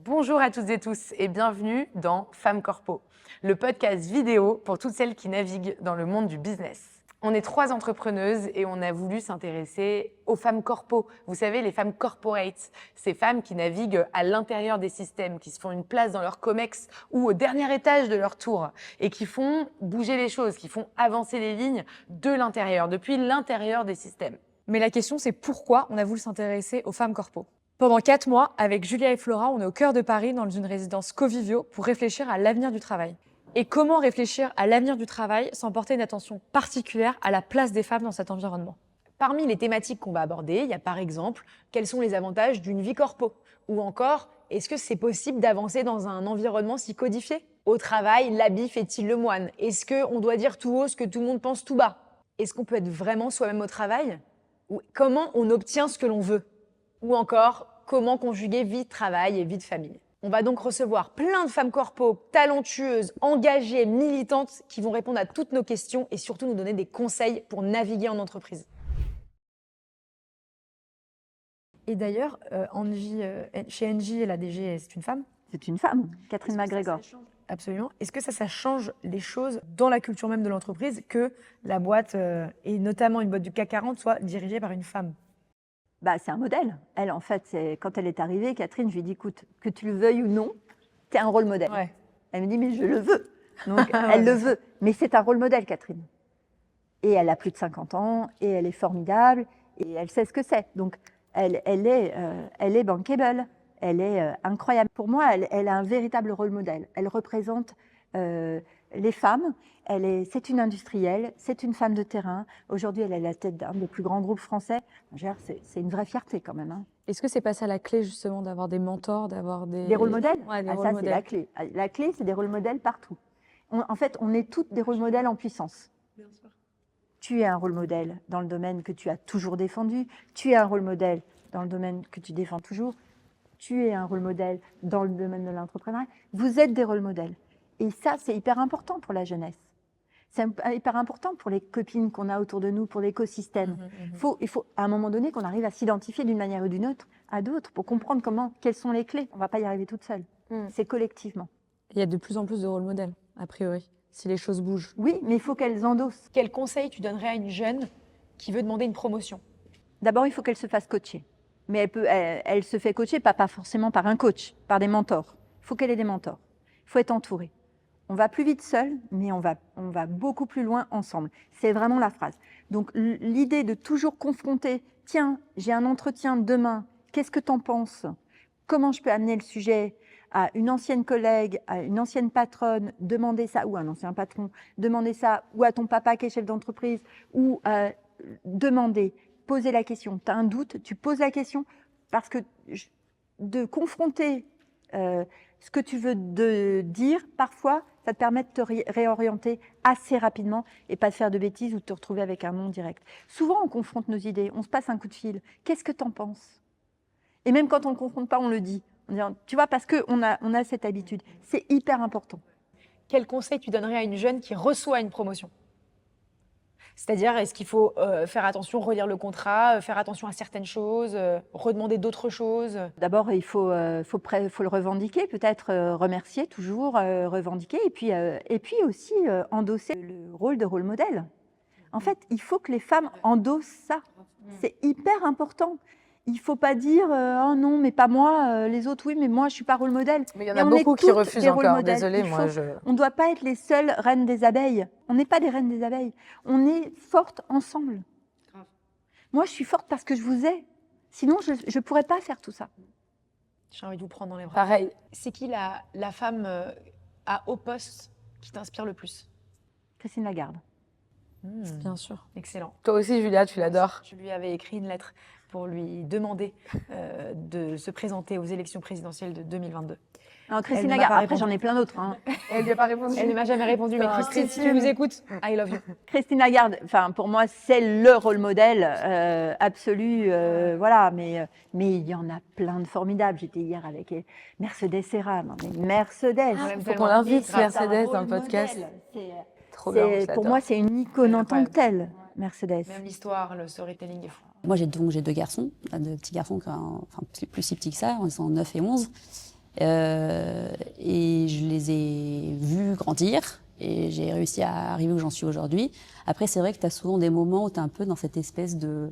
Bonjour à toutes et tous et bienvenue dans Femmes Corpo, le podcast vidéo pour toutes celles qui naviguent dans le monde du business. On est 3 entrepreneuses et on a voulu s'intéresser aux femmes corpo. Vous savez, les femmes corporate, ces femmes qui naviguent à l'intérieur des systèmes, qui se font une place dans leur comex ou au dernier étage de leur tour et qui font bouger les choses, qui font avancer les lignes de l'intérieur, depuis l'intérieur des systèmes. Mais la question, c'est pourquoi on a voulu s'intéresser aux femmes corpo. Pendant 4 mois, avec Julia et Flora, on est au cœur de Paris, dans une résidence Covivio, pour réfléchir à l'avenir du travail. Et comment réfléchir à l'avenir du travail sans porter une attention particulière à la place des femmes dans cet environnement. Parmi les thématiques qu'on va aborder, il y a par exemple, quels sont les avantages d'une vie corpo? Ou encore, est-ce que c'est possible d'avancer dans un environnement si codifié? Au travail, l'habit fait-il le moine? Est-ce qu'on doit dire tout haut ce que tout le monde pense tout bas? Est-ce qu'on peut être vraiment soi-même au travail? Ou comment on obtient ce que l'on veut? Ou encore, comment conjuguer vie de travail et vie de famille? On va donc recevoir plein de femmes corpo talentueuses, engagées, militantes qui vont répondre à toutes nos questions et surtout nous donner des conseils pour naviguer en entreprise. Et d'ailleurs, chez Engie, la DG, c'est une femme? C'est une femme, Catherine MacGregor. Absolument. Est-ce que ça change les choses dans la culture même de l'entreprise que la boîte, et notamment une boîte du CAC 40, soit dirigée par une femme? C'est un modèle. Elle, en fait, quand elle est arrivée, Catherine, je lui ai dit, écoute, que tu le veuilles ou non, tu es un rôle modèle. Ouais. Elle me dit, mais je le veux. Donc, elle le veut. Mais c'est un rôle modèle, Catherine. Et elle a plus de 50 ans, et elle est formidable, et elle sait ce que c'est. Donc, elle est bankable, elle est incroyable. Pour moi, elle a un véritable rôle modèle. Elle représente les femmes. C'est une industrielle, c'est une femme de terrain. Aujourd'hui, elle est à la tête d'un des plus grands groupes français. C'est une vraie fierté quand même. Hein. Est-ce que c'est pas ça la clé, justement, d'avoir des mentors, d'avoir des rôles modèles? Ouais, des ça, rôles c'est modèles. la clé. La clé, c'est des rôles modèles partout. En fait, on est toutes des rôles modèles en puissance. Bien sûr. Tu es un rôle modèle dans le domaine que tu as toujours défendu. Tu es un rôle modèle dans le domaine que tu défends toujours. Tu es un rôle modèle dans le domaine de l'entrepreneuriat. Vous êtes des rôles modèles. Et ça, c'est hyper important pour la jeunesse. C'est hyper important pour les copines qu'on a autour de nous, pour l'écosystème. Il faut, à un moment donné, qu'on arrive à s'identifier d'une manière ou d'une autre à d'autres pour comprendre quelles sont les clés. On ne va pas y arriver toute seule. C'est collectivement. Il y a de plus en plus de rôles modèles, a priori, si les choses bougent. Oui, mais il faut qu'elles endossent. Quel conseil tu donnerais à une jeune qui veut demander une promotion? D'abord, il faut qu'elle se fasse coacher. Mais elle se fait coacher, pas forcément par un coach, par des mentors. Il faut qu'elle ait des mentors. Il faut être entourée. On va plus vite seul, mais on va beaucoup plus loin ensemble. C'est vraiment la phrase. Donc, l'idée de toujours confronter, tiens, j'ai un entretien demain, qu'est-ce que tu en penses? Comment je peux amener le sujet à une ancienne collègue, à une ancienne patronne, demander ça, ou à un ancien patron, demander ça, ou à ton papa qui est chef d'entreprise, ou demander, poser la question. Tu as un doute, tu poses la question, parce que de confronter ce que tu veux dire, parfois, ça te permet de te réorienter assez rapidement et pas de faire de bêtises ou de te retrouver avec un non direct. Souvent, on confronte nos idées, on se passe un coup de fil. Qu'est-ce que tu en penses? Et même quand on ne le confronte pas, on le dit. On dit, tu vois, parce qu'on a cette habitude. C'est hyper important. Quel conseil tu donnerais à une jeune qui reçoit une promotion? C'est-à-dire, est-ce qu'il faut faire attention, relire le contrat, faire attention à certaines choses, redemander d'autres choses? D'abord, il faut le revendiquer, peut-être remercier toujours, revendiquer, et puis aussi endosser le rôle de rôle modèle. En fait, il faut que les femmes endossent ça. C'est hyper important. Il ne faut pas dire oh non, mais pas moi, les autres oui, mais moi je ne suis pas rôle modèle. Mais il y en a beaucoup qui refusent encore, désolée, moi je... On ne doit pas être les seules reines des abeilles. On n'est pas des reines des abeilles. On est fortes ensemble. Grave. Moi je suis forte parce que je vous ai. Sinon je ne pourrais pas faire tout ça. J'ai envie de vous prendre dans les bras. Pareil. C'est qui la femme à haut poste qui t'inspire le plus? Christine Lagarde. Bien sûr. Excellent. Toi aussi, Julia, tu l'adores. Je lui avais écrit une lettre pour lui demander de se présenter aux élections présidentielles de 2022. Alors, Christine Elle ne m'a Lagarde, pas après répondu. j'en ai plein d'autres. Hein. Elle lui a pas répondu. Elle ne m'a jamais répondu, mais Christine, si tu nous écoutes, I love you. Christine Lagarde, pour moi, c'est le rôle modèle absolu. Voilà, mais il y en a plein de formidables. J'étais hier avec Mercedes Serra. Non, mais Mercedes. Il faut qu'on l'invite, Mercedes, dans le podcast. Trop bien, je Pour l'adore. moi, c'est une icône en tant que Incroyable. telle, Mercedes. Même l'histoire, le storytelling est fou. Moi, j'ai 2 garçons, 2 petits garçons, plus si petits que ça, ils sont 9 et 11. Et je les ai vus grandir et j'ai réussi à arriver où j'en suis aujourd'hui. Après, c'est vrai que tu as souvent des moments où tu es un peu dans cette espèce de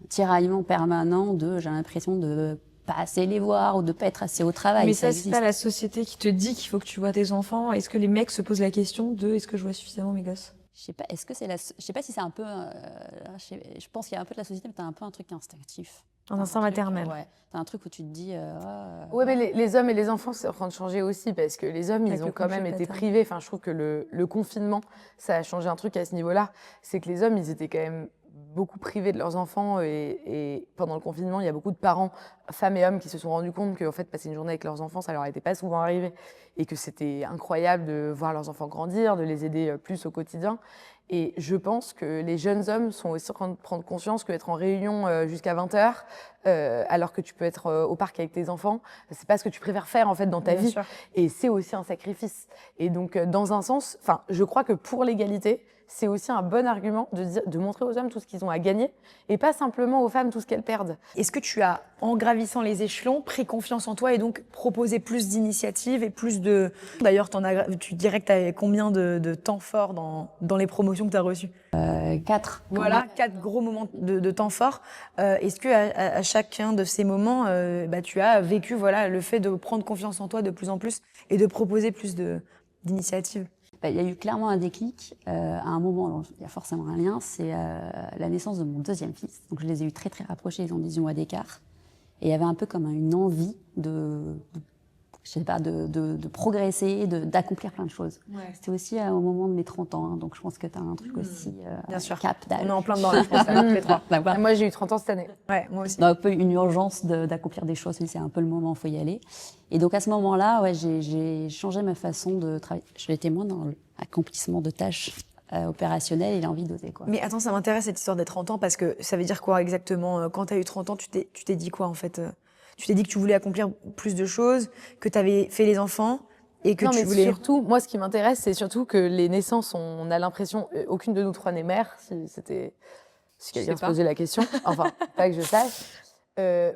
tiraillement permanent de j'ai l'impression de pas assez les voir ou de pas être assez au travail. Mais ça, c'est existe. pas la société qui te dit qu'il faut que tu vois tes enfants. Est-ce que les mecs se posent la question de est-ce que je vois suffisamment mes gosses? Je sais pas, est-ce que c'est je sais pas si c'est un peu, je pense qu'il y a un peu de la société, mais t'as un peu un truc instinctif. Un instinct maternel. Ouais, t'as un truc où tu te dis, Ouais, mais les hommes et les enfants, c'est en train de changer aussi parce que les hommes, Avec ils ont le quand même congé été pater. privés. Enfin, je trouve que le confinement, ça a changé un truc à ce niveau-là. C'est que les hommes, ils étaient quand même beaucoup privés de leurs enfants et pendant le confinement, il y a beaucoup de parents, femmes et hommes, qui se sont rendus compte qu'en fait, passer une journée avec leurs enfants, ça leur était pas souvent arrivé et que c'était incroyable de voir leurs enfants grandir, de les aider plus au quotidien. Et je pense que les jeunes hommes sont aussi en train de prendre conscience qu'être en réunion jusqu'à 20h, alors que tu peux être au parc avec tes enfants, c'est pas ce que tu préfères faire en fait dans ta Bien vie. sûr. Et c'est aussi un sacrifice. Et donc, dans un sens, enfin, je crois que pour l'égalité, c'est aussi un bon argument de montrer aux hommes tout ce qu'ils ont à gagner et pas simplement aux femmes tout ce qu'elles perdent. Est-ce que tu as, en gravissant les échelons, pris confiance en toi et donc proposé plus d'initiatives et plus de... D'ailleurs, tu dirais que tu avais combien de temps fort dans les promotions que tu as reçues? 4. Voilà, 4 gros moments de temps fort. Est-ce que à chacun de ces moments, tu as vécu voilà, le fait de prendre confiance en toi de plus en plus et de proposer plus d'initiatives? Il y a eu clairement un déclic à un moment, alors, il y a forcément un lien, c'est la naissance de mon deuxième fils. Donc je les ai eu très très rapprochés, ils ont 18 mois d'écart. Et il y avait un peu comme une envie je sais pas, de progresser, d'accomplir plein de choses. Ouais. C'était aussi au moment de mes 30 ans, hein, donc je pense que tu as un truc aussi, Bien sûr. cap d'âge. On est en plein dedans, là, je pense, là, tous les trois. Bah, voilà. Moi, j'ai eu 30 ans cette année. Ouais, moi aussi. Donc, un peu une urgence d'accomplir des choses, c'est un peu le moment, il faut y aller. Et donc à ce moment-là, ouais, j'ai changé ma façon de travailler. J'étais moins dans l'accomplissement de tâches opérationnelles et l'envie d'oser, quoi. Mais attends, ça m'intéresse cette histoire des 30 ans parce que ça veut dire quoi exactement? Quand tu as eu 30 ans, tu t'es dit quoi en fait? Tu t'es dit que tu voulais accomplir plus de choses, que tu avais fait les enfants et que Non, tu mais voulais... surtout, moi, ce qui m'intéresse, c'est surtout que les naissances, on a l'impression, aucune de nous trois n'est mère, si quelqu'un se posait la question. Enfin, pas que je sache.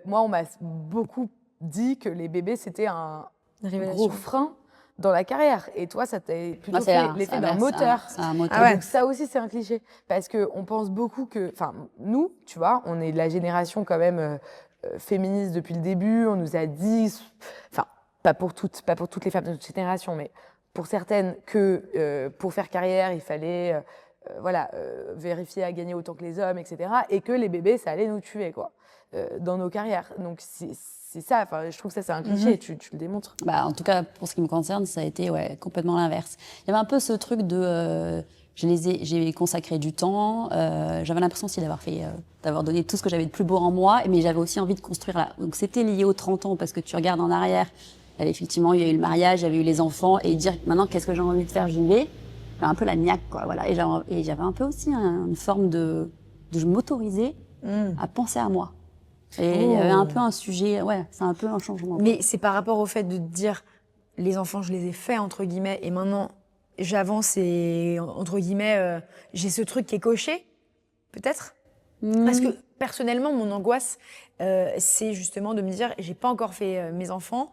Moi, on m'a beaucoup dit que les bébés, c'était un gros frein dans la carrière. Et toi, ça t'a plutôt fait l'effet d'un moteur. C'est un moteur. Ah ouais. Donc ça aussi, c'est un cliché. Parce qu'on pense beaucoup que... Enfin, nous, tu vois, on est de la génération quand même féministe depuis le début. On nous a dit... Enfin, pas pour toutes les femmes de notre génération, mais pour certaines, que pour faire carrière, il fallait vérifier à gagner autant que les hommes, etc. Et que les bébés, ça allait nous tuer, quoi, dans nos carrières. Donc c'est ça, enfin, je trouve que ça, c'est un cliché, tu le démontres. Bah, en tout cas, pour ce qui me concerne, ça a été complètement l'inverse. Il y avait un peu ce truc de... j'ai consacré du temps, j'avais l'impression aussi d'avoir donné tout ce que j'avais de plus beau en moi, mais j'avais aussi envie de construire là. Donc c'était lié aux 30 ans, parce que tu regardes en arrière, effectivement, il y a eu le mariage, il y avait eu les enfants, et dire maintenant qu'est-ce que j'ai envie de faire, j'y vais. J'avais un peu la niaque, quoi, voilà. Et j'avais un peu aussi une forme de m'autoriser à penser à moi. Et il y avait un peu un sujet, c'est un peu un changement. Mais c'est par rapport au fait de dire, les enfants, je les ai faits, entre guillemets, et maintenant, j'avance et, entre guillemets, j'ai ce truc qui est coché, peut-être? Parce que, personnellement, mon angoisse, c'est justement de me dire, j'ai pas encore fait mes enfants,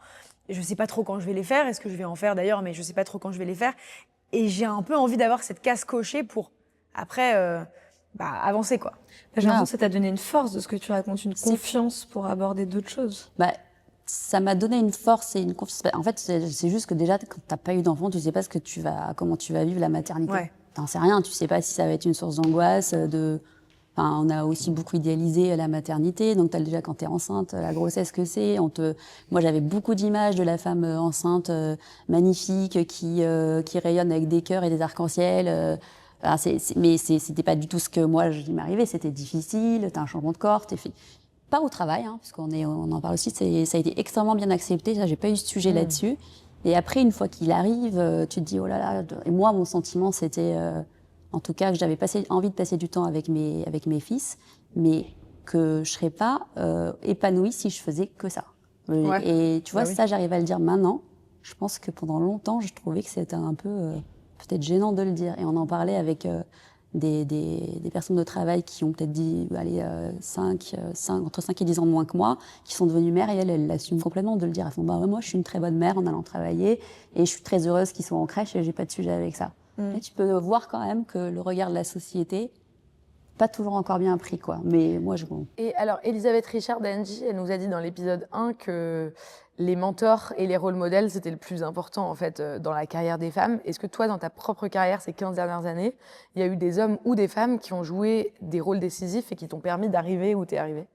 je sais pas trop quand je vais les faire, est-ce que je vais en faire d'ailleurs, mais je sais pas trop quand je vais les faire, et j'ai un peu envie d'avoir cette case cochée pour, après, avancer, quoi. J'ai l'impression que ça t'a donné une force de ce que tu racontes, une confiance pour aborder d'autres choses. Bah, ça m'a donné une force et une confiance. En fait, c'est juste que déjà, quand t'as pas eu d'enfant, tu sais pas comment tu vas vivre la maternité. Ouais. T'en sais rien, tu sais pas si ça va être une source d'angoisse, on a aussi beaucoup idéalisé la maternité, donc t'as déjà quand t'es enceinte, la grossesse que c'est. Moi, j'avais beaucoup d'images de la femme enceinte magnifique qui rayonne avec des cœurs et des arcs-en-ciel. Mais c'était pas du tout ce que moi, il m'arrivait. C'était difficile, t'as un changement de corps, t'es fait. Pas au travail, hein, parce on en parle aussi, ça a été extrêmement bien accepté, ça, j'ai pas eu ce sujet là-dessus. Et après, une fois qu'il arrive, tu te dis, oh là là, et moi, mon sentiment, c'était, en tout cas, que j'avais envie de passer du temps avec mes fils, mais que je serais pas épanouie si je faisais que ça. Ouais. Et tu vois, oui. ça, j'arrive à le dire maintenant. Je pense que pendant longtemps, je trouvais que c'était un peu peut-être gênant de le dire. Et on en parlait avec des personnes de travail qui ont peut-être dit, allez, entre 5 et 10 ans de moins que moi, qui sont devenues mères, et elles l'assument complètement de le dire. Elles font, bah, ouais, moi, je suis une très bonne mère en allant travailler, et je suis très heureuse qu'ils soient en crèche, et j'ai pas de sujet avec ça. Et tu peux voir quand même que le regard de la société, pas toujours encore bien pris, quoi. Mais moi, Et alors, Elisabeth Richard d'Angie, elle nous a dit dans l'épisode 1 que les mentors et les rôles modèles, c'était le plus important, en fait, dans la carrière des femmes. Est-ce que toi, dans ta propre carrière, ces 15 dernières années, il y a eu des hommes ou des femmes qui ont joué des rôles décisifs et qui t'ont permis d'arriver où t'es arrivée?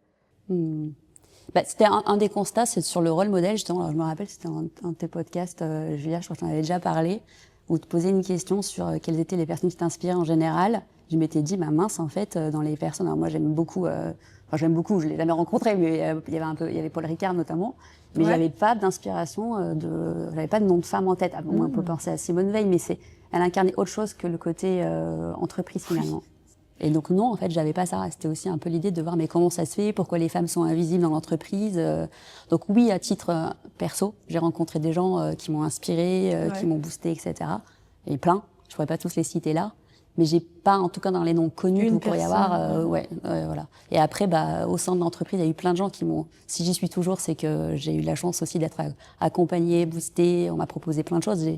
Bah, c'était un des constats, c'est sur le rôle modèle, justement. Alors, je me rappelle, c'était un de tes podcasts, Julia, je crois que tu en avais déjà parlé, où tu posais une question sur quelles étaient les personnes qui t'inspiraient en général. Je m'étais dit, bah mince, en fait, dans les personnes, alors moi j'aime beaucoup, je l'ai jamais rencontré, mais il y avait Paul Ricard notamment, mais j'avais pas d'inspiration, j'avais pas de nom de femme en tête. Ah, bon, on peut penser à Simone Veil, mais elle incarnait autre chose que le côté entreprise finalement. Et donc non, en fait, j'avais pas ça. C'était aussi un peu l'idée de voir mais comment ça se fait, pourquoi les femmes sont invisibles dans l'entreprise. Donc oui, à titre perso, j'ai rencontré des gens qui m'ont inspirée, qui m'ont boosté, etc. Et plein. Je pourrais pas tous les citer là, mais j'ai pas, en tout cas dans les noms connus qu'il pourrait y avoir. Voilà. Et après, bah, au sein de l'entreprise, il y a eu plein de gens qui m'ont. Si j'y suis toujours, c'est que j'ai eu la chance aussi d'être accompagnée, boostée. On m'a proposé plein de choses.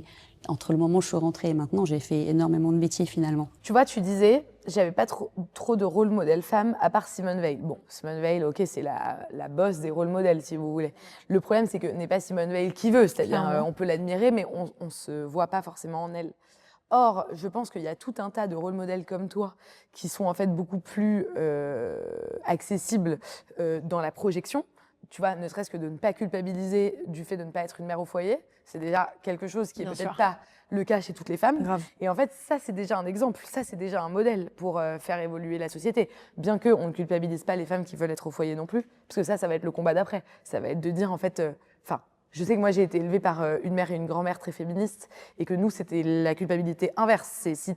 Entre le moment où je suis rentrée et maintenant, j'ai fait énormément de métiers finalement. Tu vois, tu disais, j'avais pas trop de rôle modèle femme à part Simone Veil. Bon, Simone Veil, ok, c'est la boss des rôles modèles, si vous voulez. Le problème, c'est que n'est pas Simone Veil qui veut, c'est-à-dire on peut l'admirer, mais on se voit pas forcément en elle. Or, je pense qu'il y a tout un tas de rôles modèles comme toi qui sont en fait beaucoup plus accessibles dans la projection. Tu vois, ne serait-ce que de ne pas culpabiliser du fait de ne pas être une mère au foyer, c'est déjà quelque chose qui est peut-être pas le cas chez toutes les femmes. Grave. Et en fait, ça, c'est déjà un exemple, ça, c'est déjà un modèle pour faire évoluer la société. Bien qu'on ne culpabilise pas les femmes qui veulent être au foyer non plus, parce que ça va être le combat d'après. Ça va être de dire, en fait, je sais que moi, j'ai été élevée par une mère et une grand-mère très féministes, et que nous, c'était la culpabilité inverse. C'est si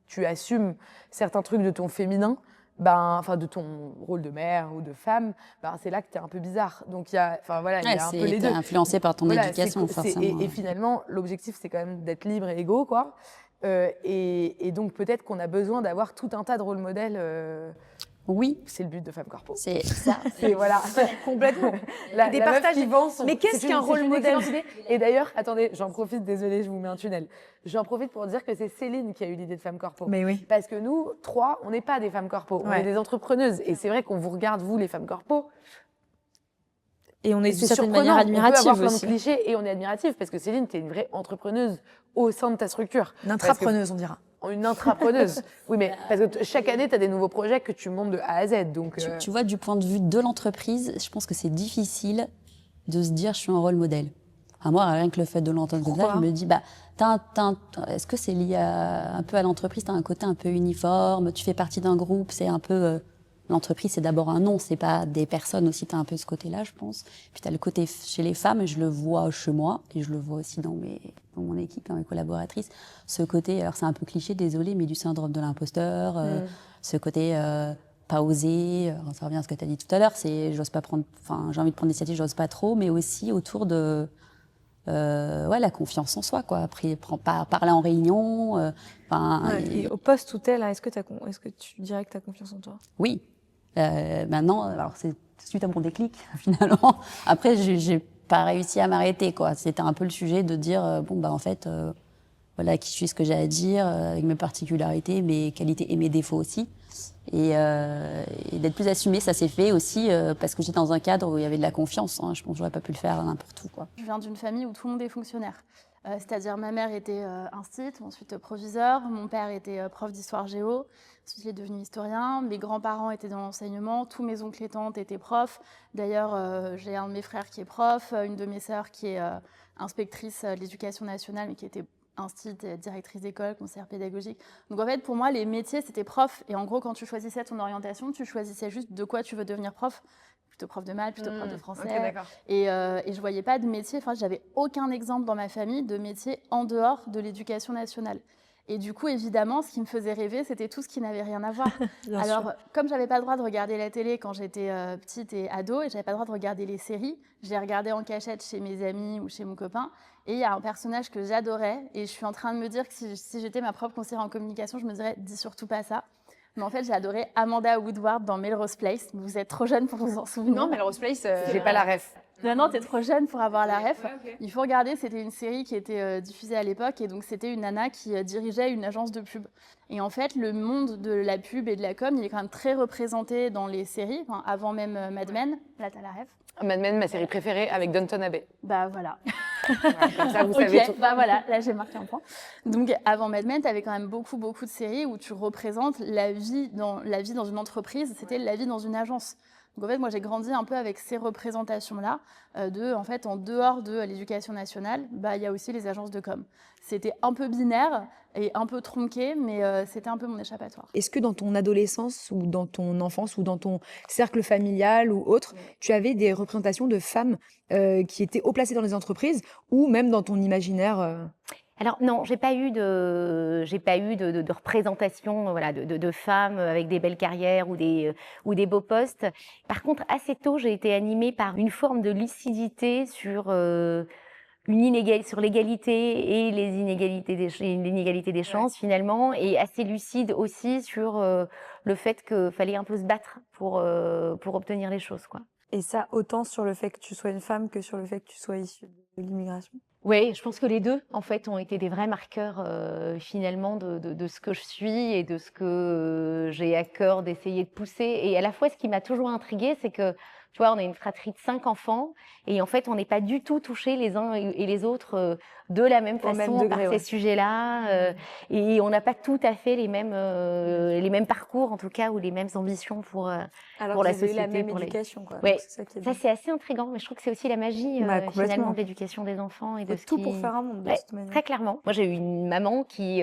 tu assumes certains trucs de ton féminin, de ton rôle de mère ou de femme, c'est là que t'es un peu bizarre. Donc il y a un peu les deux. T'es influencé par ton éducation, forcément. Et finalement, l'objectif, c'est quand même d'être libre et égaux, quoi. Et donc peut-être qu'on a besoin d'avoir tout un tas de rôles modèles. Oui, c'est le but de Femme Corpo. c'est ça. C'est voilà, complètement. Des partages qui vend Mais qu'est-ce qu'un rôle modèle? Et d'ailleurs, attendez, j'en profite, désolée, je vous mets un tunnel. J'en profite pour dire que c'est Céline qui a eu l'idée de Femme Corpo. Mais oui. Parce que nous, trois, on n'est pas des femmes corpo, on est des entrepreneuses. Et c'est vrai qu'on vous regarde, vous, les femmes corpo. Et on est d'une certaine surprenant. manière admirative on peut avoir plein aussi. de clichés et on est admirative parce que Céline, t'es une vraie entrepreneuse au sein de ta structure. Une intrapreneuse, on dira. Une intrapreneuse. Oui, mais parce que chaque année, tu as des nouveaux projets que tu montes de A à Z. Donc, Tu vois, du point de vue de l'entreprise, je pense que c'est difficile de se dire je suis un rôle modèle. À moi, rien que le fait de l'entendre comme ça, je me dis, est-ce que c'est lié un peu à l'entreprise? Tu as un côté un peu uniforme, tu fais partie d'un groupe, c'est un peu... L'entreprise, c'est d'abord un nom, c'est pas des personnes aussi, tu as un peu ce côté-là, je pense. Puis tu as le côté chez les femmes, je le vois chez moi, et je le vois aussi dans mon équipe, dans mes collaboratrices. Ce côté, alors c'est un peu cliché, désolé, mais du syndrome de l'imposteur, ce côté pas osé, ça revient à ce que tu as dit tout à l'heure, c'est j'ai envie de prendre l'initiative, j'ose pas trop, mais aussi autour de la confiance en soi, quoi. Après, parler en réunion. Et au poste où t'es là, est-ce que tu dirais que tu as confiance en toi? Oui. Maintenant, alors c'est suite à mon déclic, finalement. Après, j'ai pas réussi à m'arrêter, quoi. C'était un peu le sujet de dire, en fait, voilà qui je suis, ce que j'ai à dire, avec mes particularités, mes qualités et mes défauts aussi. Et d'être plus assumée, ça s'est fait aussi parce que j'étais dans un cadre où il y avait de la confiance. Hein. Je pense que j'aurais pas pu le faire n'importe où, quoi. Je viens d'une famille où tout le monde est fonctionnaire. C'est-à-dire ma mère était instit, ensuite proviseur, mon père était prof d'histoire géo, ensuite il est devenu historien, mes grands-parents étaient dans l'enseignement, tous mes oncles et tantes étaient profs. D'ailleurs, j'ai un de mes frères qui est prof, une de mes sœurs qui est inspectrice de l'éducation nationale, mais qui était instit, directrice d'école, conseillère pédagogique. Donc en fait, pour moi, les métiers, c'était prof. Et en gros, quand tu choisissais ton orientation, tu choisissais juste de quoi tu veux devenir prof. Plutôt prof de maths, plutôt prof de français. Okay, d'accord. Et je voyais pas de métier, j'avais aucun exemple dans ma famille de métier en dehors de l'éducation nationale. Et du coup, évidemment, ce qui me faisait rêver, c'était tout ce qui n'avait rien à voir. Bien Alors, sûr. comme j'avais pas le droit de regarder la télé quand j'étais petite et ado, et j'avais pas le droit de regarder les séries, j'ai regardé en cachette chez mes amis ou chez mon copain. Et il y a un personnage que j'adorais, et je suis en train de me dire que si j'étais ma propre conseillère en communication, je me dirais, dis surtout pas ça. Mais en fait, j'ai adoré Amanda Woodward dans Melrose Place. Vous êtes trop jeune pour vous en souvenir. Non, Melrose Place, J'ai pas la ref. Non, t'es trop jeune pour avoir la ref. Il faut regarder, c'était une série qui était diffusée à l'époque, et donc c'était une nana qui dirigeait une agence de pub. Et en fait, le monde de la pub et de la com, il est quand même très représenté dans les séries, enfin, avant même Mad Men. Là, t'as la ref. Mad Men, ma série préférée, avec Downton Abbey. Bah voilà. Voilà, comme ça, vous Ok, savez tout. bah voilà, là j'ai marqué un point. Donc avant Mad Men, tu avais quand même beaucoup de séries où tu représentes la vie dans une entreprise, c'était la vie dans une agence. Donc en fait, moi j'ai grandi un peu avec ces représentations-là, en fait, en dehors de l'éducation nationale, bah il y a aussi les agences de com. C'était un peu binaire et un peu tronqué, mais c'était un peu mon échappatoire. est-ce que dans ton adolescence ou dans ton enfance ou dans ton cercle familial ou autre, tu avais des représentations de femmes qui étaient haut placées dans les entreprises ou même dans ton imaginaire Alors non, j'ai pas eu de représentation voilà, de femmes avec des belles carrières ou des beaux postes. Par contre, assez tôt, j'ai été animée par une forme de lucidité sur sur l'égalité et l'inégalité des chances finalement, et assez lucide aussi sur le fait qu'il fallait un peu se battre pour obtenir les choses, quoi. Et ça, autant sur le fait que tu sois une femme que sur le fait que tu sois issue de l'immigration. Oui, je pense que les deux, en fait, ont été des vrais marqueurs finalement de ce que je suis et de ce que j'ai à cœur d'essayer de pousser. Et à la fois, ce qui m'a toujours intriguée, c'est que, tu vois, on a une fratrie de 5 enfants et en fait, on n'est pas du tout touchés les uns et les autres de la même Au même façon degré, par ouais. ces sujets-là. Et on n'a pas tout à fait les mêmes parcours, en tout cas, ou les mêmes ambitions pour Alors pour que la vous avez eu la société, même pour les- éducation, quoi. Ouais, Donc, c'est ça qui est Ça, bien. c'est assez intriguant, mais je trouve que c'est aussi la magie Bah, finalement complètement. de l'éducation des enfants et Faut de ce tout qui... pour faire un monde, de Ouais, toute manière. très clairement. Moi, j'ai eu une maman qui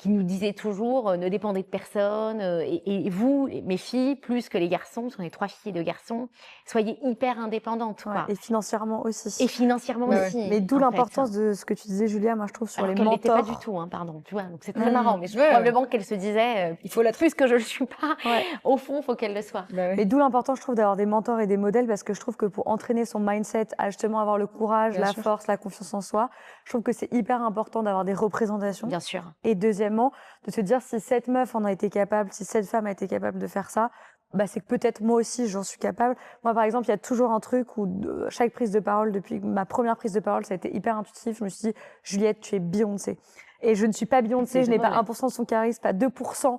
nous disait toujours ne dépendez de personne. Et vous, mes filles, plus que les garçons, parce qu'on est 3 filles et 2 garçons, soyez hyper indépendantes, Ouais, quoi. et financièrement aussi. Et financièrement Ouais, ouais. aussi. Mais d'où en fait. l'importance de ce que tu disais, Julia, moi je trouve, sur Alors les qu'elle l'était pas mentors. du tout, hein, pardon. Tu vois, donc c'est très Mmh. marrant. Mais Ouais, ouais. probablement qu'elle se disait Il faut l'être. plus que je le suis pas. Ouais. Au fond, faut qu'elle le soit. Bah ouais. Mais d'où l'important, je trouve, d'avoir des mentors et des modèles, parce que je trouve que pour entraîner son mindset à justement avoir le courage, Bien la sûr. force, la confiance en soi, je trouve que c'est hyper important d'avoir des représentations. Bien sûr. Et deuxièmement, de se dire si cette meuf en a été capable, si cette femme a été capable de faire ça, bah c'est que peut-être moi aussi j'en suis capable. Moi par exemple, il y a toujours un truc où chaque prise de parole, depuis ma première prise de parole, ça a été hyper intuitif. Je me suis dit, Juliette, tu es Beyoncé. Et je ne suis pas Beyoncé, je n'ai pas 1% de son charisme, pas 2%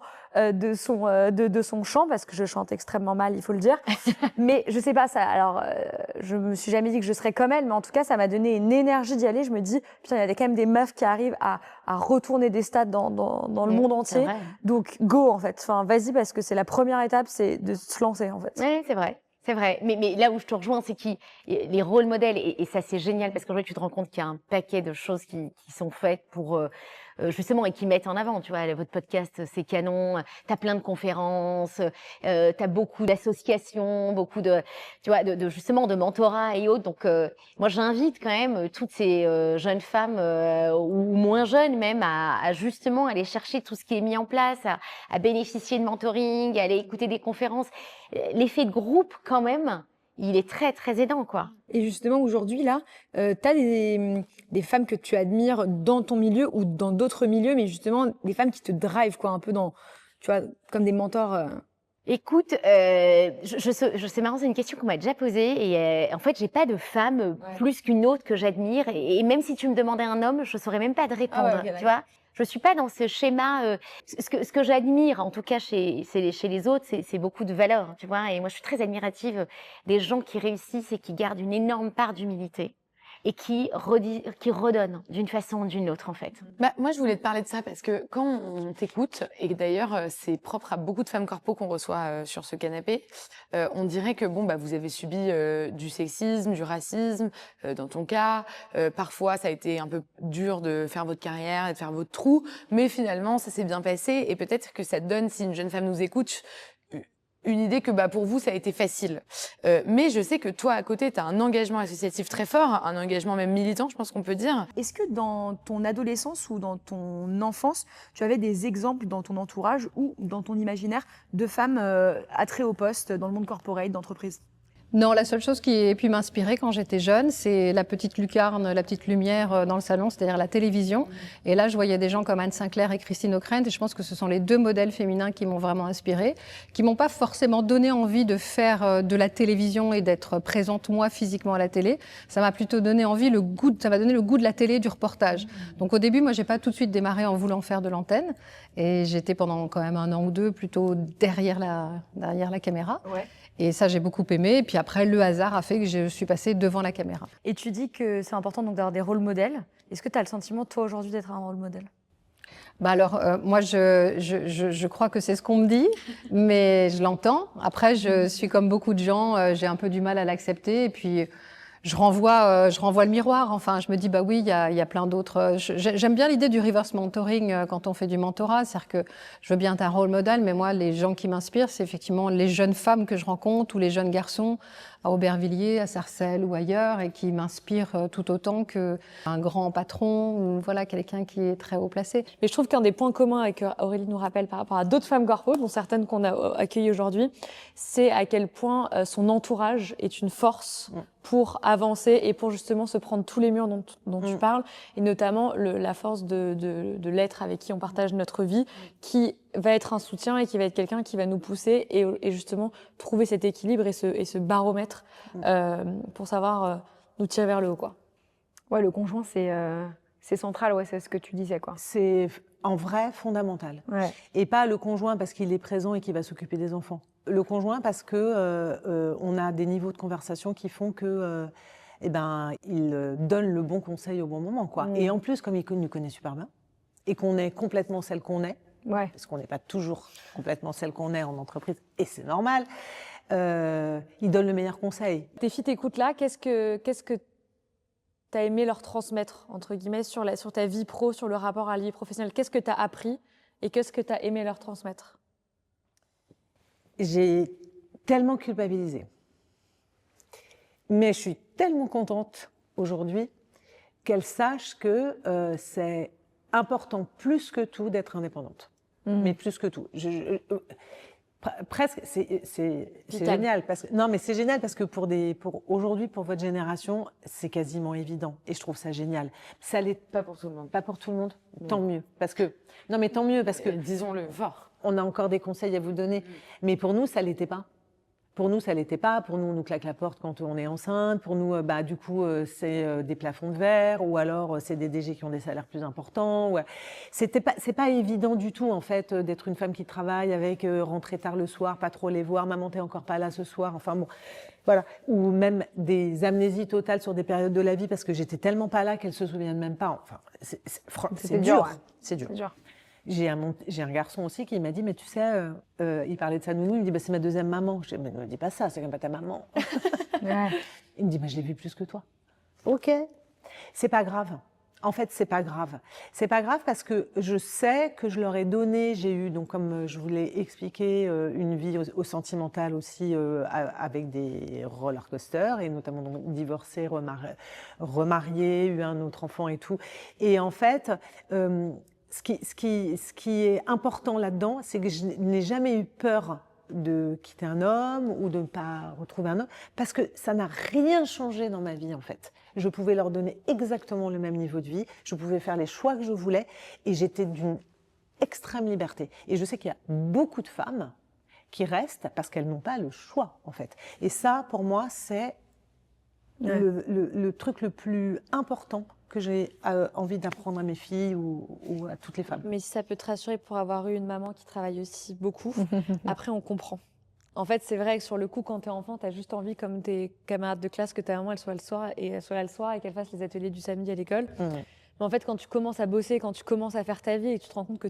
de son chant, parce que je chante extrêmement mal, il faut le dire. Mais je sais pas ça. Alors, je me suis jamais dit que je serais comme elle, mais en tout cas, ça m'a donné une énergie d'y aller. Je me dis, putain, il y a quand même des meufs qui arrivent à retourner des stades dans le monde C'est entier. vrai. Donc, go, en fait. Enfin, vas-y, parce que c'est la première étape, c'est de se lancer, en fait. Oui, c'est vrai. C'est vrai. Mais là où je te rejoins, c'est que les rôles modèles, et ça c'est génial, parce qu'en fait, tu te rends compte qu'il y a un paquet de choses qui sont faites pour justement, et qui mettent en avant, tu vois, votre podcast, c'est canon, t'as plein de conférences, t'as beaucoup d'associations, beaucoup de, tu vois, justement, de mentorat et autres. Donc, moi, j'invite quand même toutes ces jeunes femmes, ou moins jeunes même, à justement aller chercher tout ce qui est mis en place, à bénéficier de mentoring, à aller écouter des conférences. L'effet de groupe, quand même, il est très, très aidant, quoi. Et justement, aujourd'hui, là, tu as des femmes que tu admires dans ton milieu ou dans d'autres milieux, mais justement, des femmes qui te drivent, quoi, un peu dans, tu vois, comme des mentors. Écoute, c'est marrant, c'est une question qu'on m'a déjà posée, et en fait, j'ai pas de femme plus qu'une autre que j'admire, et même si tu me demandais un homme, je saurais même pas te répondre, Ah ouais, ok, tu vois. Je suis pas dans ce schéma. Ce que j'admire, en tout cas chez les autres, c'est beaucoup de valeur, tu vois. Et moi, je suis très admirative des gens qui réussissent et qui gardent une énorme part d'humilité et qui redonnent d'une façon ou d'une autre, en fait. Bah, moi, je voulais te parler de ça parce que quand on t'écoute, et d'ailleurs, c'est propre à beaucoup de femmes corpo qu'on reçoit sur ce canapé, on dirait que bon, bah, vous avez subi du sexisme, du racisme, dans ton cas. Parfois, ça a été un peu dur de faire votre carrière et de faire votre trou, mais finalement, ça s'est bien passé. Et peut-être que ça te donne, si une jeune femme nous écoute, une idée que pour vous, ça a été facile. Mais je sais que toi, à côté, tu as un engagement associatif très fort, un engagement même militant, je pense qu'on peut dire. Est-ce que dans ton adolescence ou dans ton enfance, tu avais des exemples dans ton entourage ou dans ton imaginaire de femmes à très haut poste dans le monde corporate, d'entreprise? Non, la seule chose qui ait pu m'inspirer quand j'étais jeune, c'est la petite lucarne, la petite lumière dans le salon, c'est-à-dire la télévision. Et là, je voyais des gens comme Anne Sinclair et Christine O'Krent, et je pense que ce sont les deux modèles féminins qui m'ont vraiment inspirée, qui m'ont pas forcément donné envie de faire de la télévision et d'être présente, moi, physiquement à la télé. Ça m'a plutôt donné envie, ça m'a donné le goût de la télé, du reportage. Donc au début, moi, j'ai pas tout de suite démarré en voulant faire de l'antenne, et j'étais pendant quand même 1 an ou 2 plutôt derrière la caméra. Ouais. Et ça, j'ai beaucoup aimé. Et puis après, le hasard a fait que je suis passée devant la caméra. Et tu dis que c'est important donc d'avoir des rôles modèles. Est-ce que tu as le sentiment, toi, aujourd'hui, d'être un rôle modèle? Alors, moi, je crois que c'est ce qu'on me dit, mais je l'entends. Après, je suis comme beaucoup de gens, j'ai un peu du mal à l'accepter. Et puis, je renvoie le miroir. Enfin, je me dis, oui, il y a plein d'autres. J'aime bien l'idée du reverse mentoring quand on fait du mentorat. C'est-à-dire que je veux bien être un rôle modèle, mais moi, les gens qui m'inspirent, c'est effectivement les jeunes femmes que je rencontre ou les jeunes garçons à Aubervilliers, à Sarcelles ou ailleurs, et qui m'inspirent tout autant qu'un grand patron ou voilà, quelqu'un qui est très haut placé. Mais je trouve qu'un des points communs avec Aurélie nous rappelle par rapport à d'autres femmes corpo, dont certaines qu'on a accueillies aujourd'hui, c'est à quel point son entourage est une force pour avancer et pour justement se prendre tous les murs dont tu parles, et notamment la force de l'être avec qui on partage notre vie, qui va être un soutien et qui va être quelqu'un qui va nous pousser et justement trouver cet équilibre et ce baromètre pour savoir nous tirer vers le haut, quoi. Ouais, le conjoint, c'est central, ouais, c'est ce que tu disais, quoi. C'est en vrai fondamental. Ouais. Et pas le conjoint parce qu'il est présent et qu'il va s'occuper des enfants. Le conjoint parce que on a des niveaux de conversation qui font que il donne le bon conseil au bon moment, quoi. Et en plus, comme il nous connaît super bien et qu'on est complètement celle qu'on est, parce qu'on n'est pas toujours complètement celle qu'on est en entreprise, et c'est normal, il donne le meilleur conseil. Tes filles t'écoutent là, qu'est-ce que tu as aimé leur transmettre, entre guillemets, sur ta vie pro, sur le rapport à la vie professionnelle? Qu'est-ce que tu as appris et qu'est-ce que tu as aimé leur transmettre? J'ai tellement culpabilisé. Mais je suis tellement contente aujourd'hui qu'elles sachent que c'est important plus que tout d'être indépendante. Mais plus que tout. Presque, c'est génial. C'est génial parce que aujourd'hui, pour votre génération, c'est quasiment évident. Et je trouve ça génial. Ça l'est pas pour tout le monde. Pas pour tout le monde. Tant mieux. Tant mieux parce que, disons-le fort, on a encore des conseils à vous donner. Mais pour nous, ça l'était pas. Pour nous, ça l'était pas. Pour nous, on nous claque la porte quand on est enceinte. Pour nous, du coup, c'est des plafonds de verre, ou alors c'est des DG qui ont des salaires plus importants. Ouais. C'est pas évident du tout, en fait, d'être une femme qui travaille avec rentrer tard le soir, pas trop les voir, maman t'es encore pas là ce soir. Enfin bon, voilà. Ou même des amnésies totales sur des périodes de la vie parce que j'étais tellement pas là qu'elles se souviennent même pas. Enfin, c'est dur. C'est dur. J'ai un garçon aussi qui m'a dit, mais tu sais, il parlait de sa nounou, il me dit, c'est ma deuxième maman. Je dis, mais ne me dis pas ça, c'est quand même pas ta maman. Il me dit, je l'ai vue plus que toi. Ok. C'est pas grave. En fait, c'est pas grave. C'est pas grave parce que je sais que je leur ai donné, j'ai eu, donc comme je vous l'ai expliqué, une vie au sentimental aussi avec des roller coasters et notamment donc, divorcée, remariée, eu un autre enfant et tout. Et en fait, ce qui est important là-dedans, c'est que je n'ai jamais eu peur de quitter un homme ou de ne pas retrouver un homme, parce que ça n'a rien changé dans ma vie en fait. Je pouvais leur donner exactement le même niveau de vie, je pouvais faire les choix que je voulais et j'étais d'une extrême liberté. Et je sais qu'il y a beaucoup de femmes qui restent parce qu'elles n'ont pas le choix en fait. Et ça, pour moi, c'est le truc le plus important que j'ai envie d'apprendre à mes filles ou à toutes les femmes. Mais si ça peut te rassurer pour avoir eu une maman qui travaille aussi beaucoup, après on comprend. En fait, c'est vrai que sur le coup, quand t'es enfant, t'as juste envie, comme tes camarades de classe, que ta maman elle soit là le soir et qu'elle fasse les ateliers du samedi à l'école. Mais en fait, quand tu commences à bosser, quand tu commences à faire ta vie et que tu te rends compte que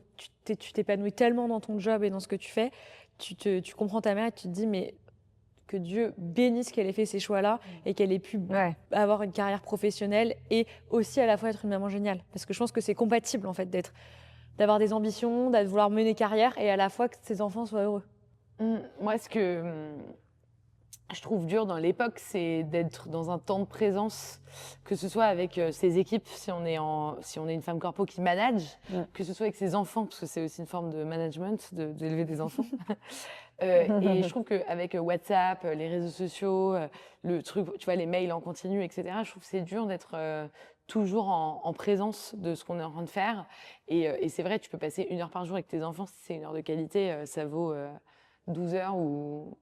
tu t'épanouis tellement dans ton job et dans ce que tu fais, tu comprends ta mère et tu te dis, mais que Dieu bénisse qu'elle ait fait ces choix-là et qu'elle ait pu avoir une carrière professionnelle et aussi à la fois être une maman géniale. Parce que je pense que c'est compatible en fait d'avoir des ambitions, de vouloir mener carrière et à la fois que ses enfants soient heureux. Moi, ce que je trouve dur dans l'époque, c'est d'être dans un temps de présence, que ce soit avec ses équipes, si on est une femme corpo qui manage, que ce soit avec ses enfants, parce que c'est aussi une forme de management, d'élever des enfants. Et je trouve qu'avec WhatsApp, les réseaux sociaux, le truc, tu vois, les mails en continu, etc., je trouve que c'est dur d'être toujours en présence de ce qu'on est en train de faire. Et c'est vrai, tu peux passer 1 heure par jour avec tes enfants, si c'est 1 heure de qualité, ça vaut 12 heures où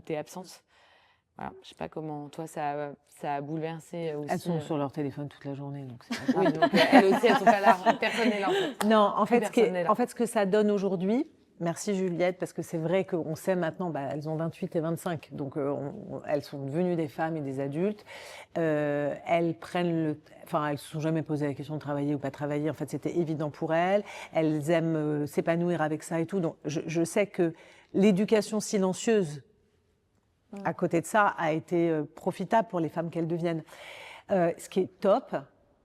tu es absente. Voilà, je sais pas comment, toi, ça a bouleversé aussi. Elles sont sur leur téléphone toute la journée, donc c'est pas grave. Oui, donc elles aussi, elles sont pas là. Personne n'est là, en fait. Non, en fait, Personne n'est là. ce que ça donne aujourd'hui, merci Juliette, parce que c'est vrai qu'on sait maintenant, elles ont 28 et 25, donc elles sont devenues des femmes et des adultes. Elles se sont jamais posé la question de travailler ou pas travailler. En fait, c'était évident pour elles. Elles aiment s'épanouir avec ça et tout. Donc, je sais que l'éducation silencieuse, à côté de ça, a été profitable pour les femmes qu'elles deviennent. Ce qui est top,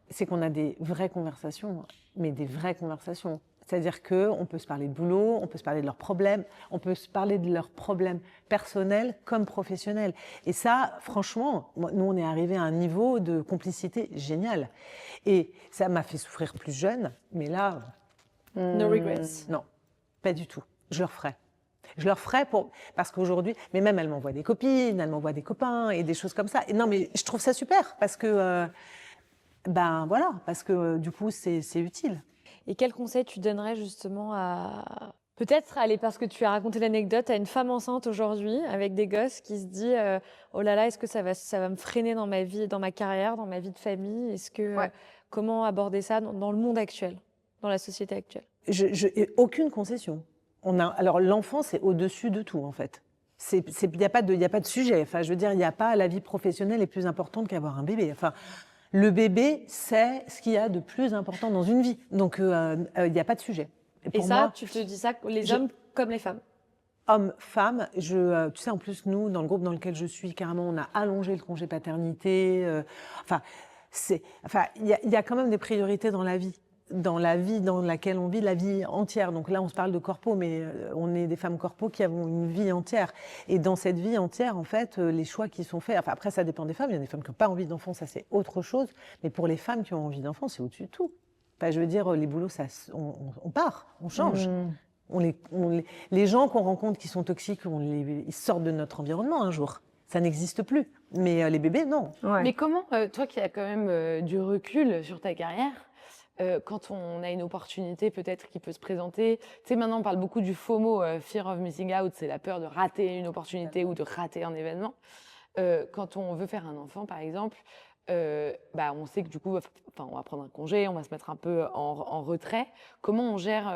c'est qu'on a des vraies conversations, mais des vraies conversations. C'est-à-dire qu'on peut se parler de boulot, on peut se parler de leurs problèmes, on peut se parler de leurs problèmes personnels comme professionnels. Et ça, franchement, nous, on est arrivés à un niveau de complicité génial. Et ça m'a fait souffrir plus jeune, mais là... No regrets. Non, pas du tout. Je le referai. Je le referai parce qu'aujourd'hui, mais même elles m'envoient des copines, elles m'envoient des copains et des choses comme ça. Et non, mais je trouve ça super parce que, parce que du coup, c'est utile. Et quel conseil tu donnerais justement à... Peut-être, allez, parce que tu as raconté l'anecdote, à une femme enceinte aujourd'hui, avec des gosses, qui se dit oh là là, est-ce que ça va me freiner dans ma vie, dans ma carrière, dans ma vie de famille? Comment aborder ça dans le monde actuel, dans la société actuelle? Aucune concession. Alors l'enfant, c'est au-dessus de tout, en fait. Il n'y a pas de sujet. Enfin, je veux dire, il n'y a pas la vie professionnelle est plus importante qu'avoir un bébé. Enfin, le bébé, c'est ce qu'il y a de plus important dans une vie. Donc, il n'y a pas de sujet. Et ça, moi, tu te dis ça, les hommes comme les femmes? Hommes, femmes. Tu sais, en plus, nous, dans le groupe dans lequel je suis, carrément, on a allongé le congé paternité. Il y a quand même des priorités dans la vie dans laquelle on vit, la vie entière. Donc là, on se parle de corpo, mais on est des femmes corpo qui avons une vie entière. Et dans cette vie entière, en fait, les choix qui sont faits, enfin après, ça dépend des femmes. Il y a des femmes qui n'ont pas envie d'enfants, ça c'est autre chose. Mais pour les femmes qui ont envie d'enfants, c'est au-dessus de tout. Enfin, je veux dire, les boulots, on part, on change. Les gens qu'on rencontre qui sont toxiques, ils sortent de notre environnement un jour. Ça n'existe plus. Mais les bébés, non. Ouais. Mais comment, toi qui as quand même du recul sur ta carrière, quand on a une opportunité peut-être qui peut se présenter, tu sais, maintenant on parle beaucoup du FOMO, Fear of Missing Out, c'est la peur de rater une opportunité ou de rater un événement. Quand on veut faire un enfant, par exemple, on sait que du coup, on va prendre un congé, on va se mettre un peu en retrait. Comment on gère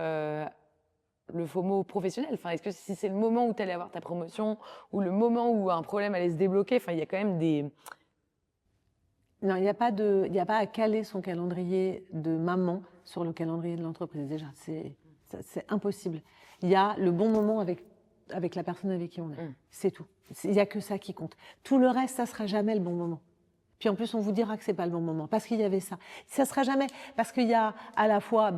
le FOMO professionnel? Enfin, est-ce que si c'est le moment où tu allais avoir ta promotion ou le moment où un problème allait se débloquer, il y a quand même des... Non, il n'y a pas à caler son calendrier de maman sur le calendrier de l'entreprise. Déjà, c'est impossible. Il y a le bon moment avec la personne avec qui on est. C'est tout. Il n'y a que ça qui compte. Tout le reste, ça ne sera jamais le bon moment. Puis en plus, on vous dira que c'est pas le bon moment parce qu'il y avait ça. Ça sera jamais parce qu'il y a à la fois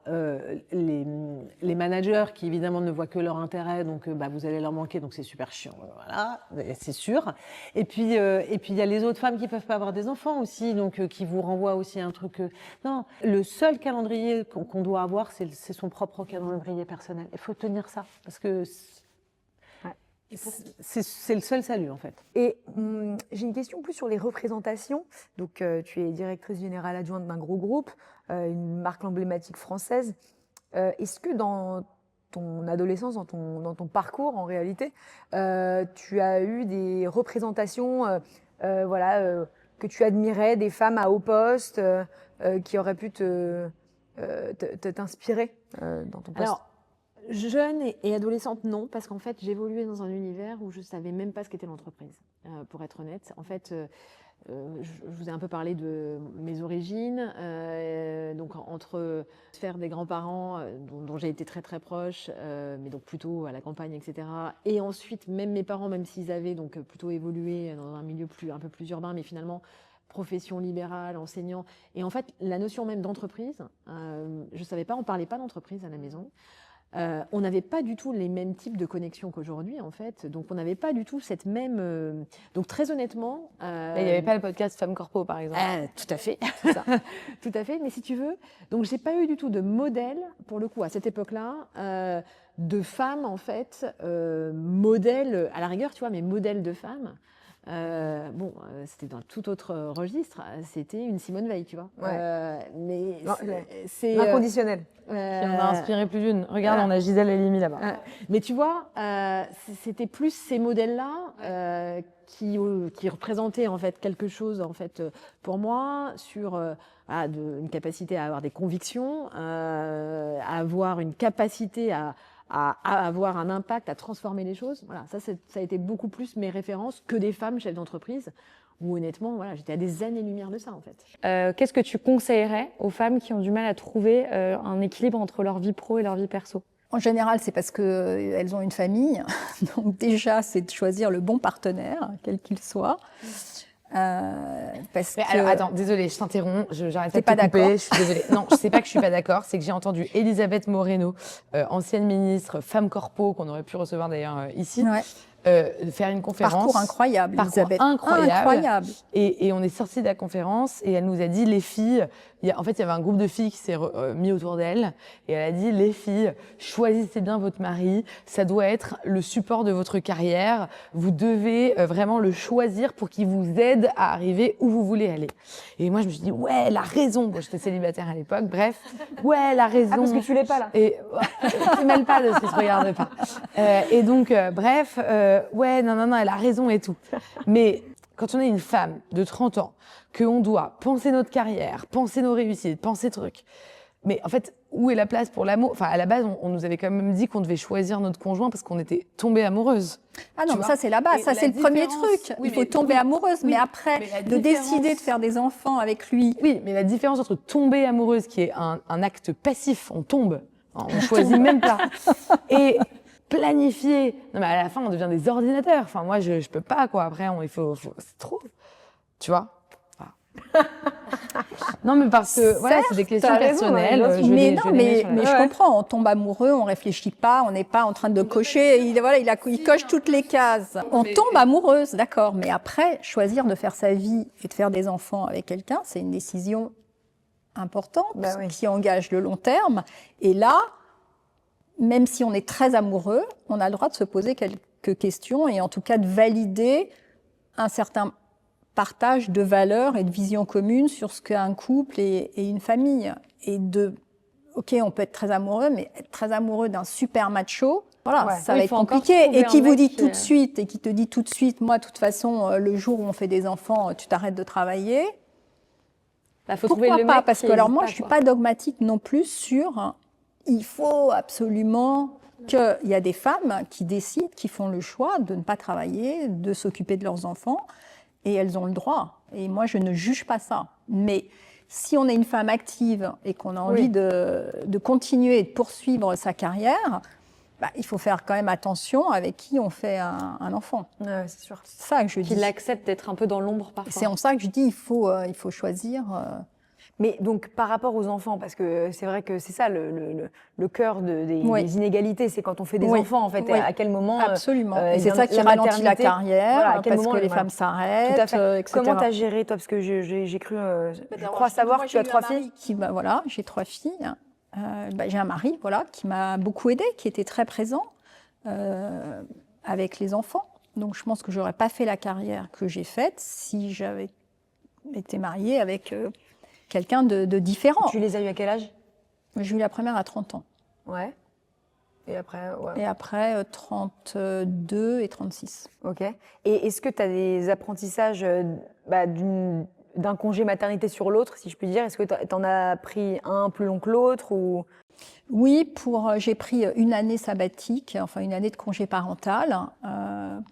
les managers qui évidemment ne voient que leur intérêt, donc vous allez leur manquer, donc c'est super chiant, voilà, c'est sûr. Et puis il y a les autres femmes qui peuvent pas avoir des enfants aussi, donc qui vous renvoient aussi un truc. Non, le seul calendrier qu'on doit avoir, c'est son propre calendrier personnel. Il faut tenir ça parce que c'est le seul salut, en fait. Et j'ai une question plus sur les représentations. Donc, tu es directrice générale adjointe d'un gros groupe, une marque emblématique française. Est-ce que dans ton adolescence, dans ton parcours, en réalité, tu as eu des représentations que tu admirais, des femmes à haut poste qui auraient pu t'inspirer dans ton poste? Alors, jeune et adolescente, non, parce qu'en fait, j'évoluais dans un univers où je ne savais même pas ce qu'était l'entreprise, pour être honnête. En fait, je vous ai un peu parlé de mes origines, donc entre faire des grands-parents dont j'ai été très très proche, mais donc plutôt à la campagne, etc. Et ensuite, même mes parents, même s'ils avaient donc plutôt évolué dans un milieu un peu plus urbain, mais finalement profession libérale, enseignant. Et en fait, la notion même d'entreprise, je ne savais pas, on ne parlait pas d'entreprise à la maison. on n'avait pas du tout les mêmes types de connexions qu'aujourd'hui, en fait. Donc, on n'avait pas du tout cette même... Donc, très honnêtement... Là, il n'y avait pas le podcast Femme Corpo, par exemple. Tout à fait, c'est ça. Tout à fait. Mais si tu veux, donc j'ai pas eu du tout de modèle, pour le coup, à cette époque-là, de femmes, en fait, modèles, à la rigueur, tu vois, mais modèles de femmes. C'était dans tout autre registre. C'était une Simone Veil, tu vois. Mais c'est Inconditionnel. Qui en a inspiré plus d'une. Regarde, on a Gisèle Halimi là-bas. Mais tu vois, c'était plus ces modèles-là qui représentaient en fait quelque chose en fait pour moi sur une capacité à avoir des convictions, à avoir une capacité à avoir un impact, à transformer les choses. Voilà, ça a été beaucoup plus mes références que des femmes chefs d'entreprise. Où honnêtement, voilà, j'étais à des années-lumière de ça en fait. Qu'est-ce que tu conseillerais aux femmes qui ont du mal à trouver un équilibre entre leur vie pro et leur vie perso? En général, c'est parce qu'elles ont une famille. Donc déjà, c'est de choisir le bon partenaire, quel qu'il soit. Alors, attends, désolée, je t'interromps, j'arrête T'es pas de pas te couper, d'accord? je suis désolée. Non, c'est pas que je suis pas d'accord, c'est que j'ai entendu Elisabeth Moreno, ancienne ministre, femme corpo, qu'on aurait pu recevoir d'ailleurs ici, Ouais. faire une conférence. Parcours incroyable, Parcours Elisabeth. incroyable. Et on est sortis de la conférence et elle nous a dit, les filles, en fait, il y avait un groupe de filles qui s'est mis autour d'elle et elle a dit, les filles, choisissez bien votre mari, ça doit être le support de votre carrière, vous devez vraiment le choisir pour qu'il vous aide à arriver où vous voulez aller. Et moi, je me suis dit, ouais, elle a raison. Bon, j'étais célibataire à l'époque, bref, ouais, elle a raison. Ah, parce que tu l'es pas là. Et tu mêles pas de ce qui se regarde pas. Et donc, bref, ouais, non, elle a raison et tout. Mais quand on est une femme de 30 ans, qu'on doit penser notre carrière, penser nos réussites, penser trucs, mais en fait, où est la place pour l'amour? Enfin, à la base, on nous avait quand même dit qu'on devait choisir notre conjoint parce qu'on était tombée amoureuse. Ah non, Tu mais vois? ça c'est la base, Et ça la c'est le premier différence- truc. oui, Il faut mais- tomber oui, amoureuse, oui, mais après, mais la de différence- décider de faire des enfants avec lui. Oui, mais la différence entre tomber amoureuse, qui est un acte passif, on tombe, hein, on choisit même pas, et planifier. Non, mais à la fin, on devient des ordinateurs. Enfin, moi, je peux pas, quoi. Après, c'est trop. Tu vois? Voilà. Non, mais parce que, voilà, c'est des questions t'as raison, personnelles. Marie-Rose. je Mais les- non, je les mets mais, sur la mais je table. comprends, on tombe amoureux, on réfléchit pas, on n'est pas en train de cocher, il coche toutes les cases. On tombe amoureuse, d'accord, mais après, choisir de faire sa vie et de faire des enfants avec quelqu'un, c'est une décision importante qui engage le long terme. Et là, même si on est très amoureux, on a le droit de se poser quelques questions et en tout cas de valider un certain partage de valeurs et de visions communes sur ce qu'est un couple et une famille. Et ok, on peut être très amoureux, mais être très amoureux d'un super macho, voilà, Ouais. ça Oui, va il être faut encore compliqué. trouver Et qui un vous mec dit qui- tout de suite, et qui te dit tout de suite, moi, de toute façon, le jour où on fait des enfants, tu t'arrêtes de travailler. Bah, faut trouver Pourquoi le pas? mec Parce qui que alors hésite moi, pas, je suis quoi. pas dogmatique non plus sur il faut absolument qu'il y a des femmes qui décident, qui font le choix de ne pas travailler, de s'occuper de leurs enfants, et elles ont le droit. Et moi, je ne juge pas ça. Mais si on est une femme active et qu'on a envie de continuer et de poursuivre sa carrière, bah, il faut faire quand même attention avec qui on fait un enfant. Ouais, c'est sûr. C'est ça que je dis. Qu'il accepte d'être un peu dans l'ombre parfois. C'est en ça que je dis il faut choisir. Mais donc, par rapport aux enfants, parce que c'est vrai que c'est ça le cœur des inégalités, c'est quand on fait des Oui. enfants, en fait, Oui. à quel moment... Absolument. eh et c'est bien, ça qui la ralentit la maternité, carrière, voilà, à quel parce moment, que les voilà. femmes s'arrêtent, Tout à fait. etc. Comment t'as géré, toi? Parce que j'ai cru, je crois savoir que tu as 3 filles. Voilà, j'ai 3 filles. J'ai un mari, voilà, qui m'a beaucoup aidée, qui était très présent avec les enfants. Donc je pense que j'aurais pas fait la carrière que j'ai faite si j'avais été mariée avec quelqu'un de différent. Tu les as eu à quel âge? J'ai eu la première à 30 ans. Ouais. Et après, ouais. Et après, 32 et 36. Ok. Et est-ce que tu as des apprentissages d'un congé maternité sur l'autre, si je puis dire? Est-ce que tu en as pris un plus long que l'autre ou... Oui, j'ai pris une année sabbatique, enfin une année de congé parental,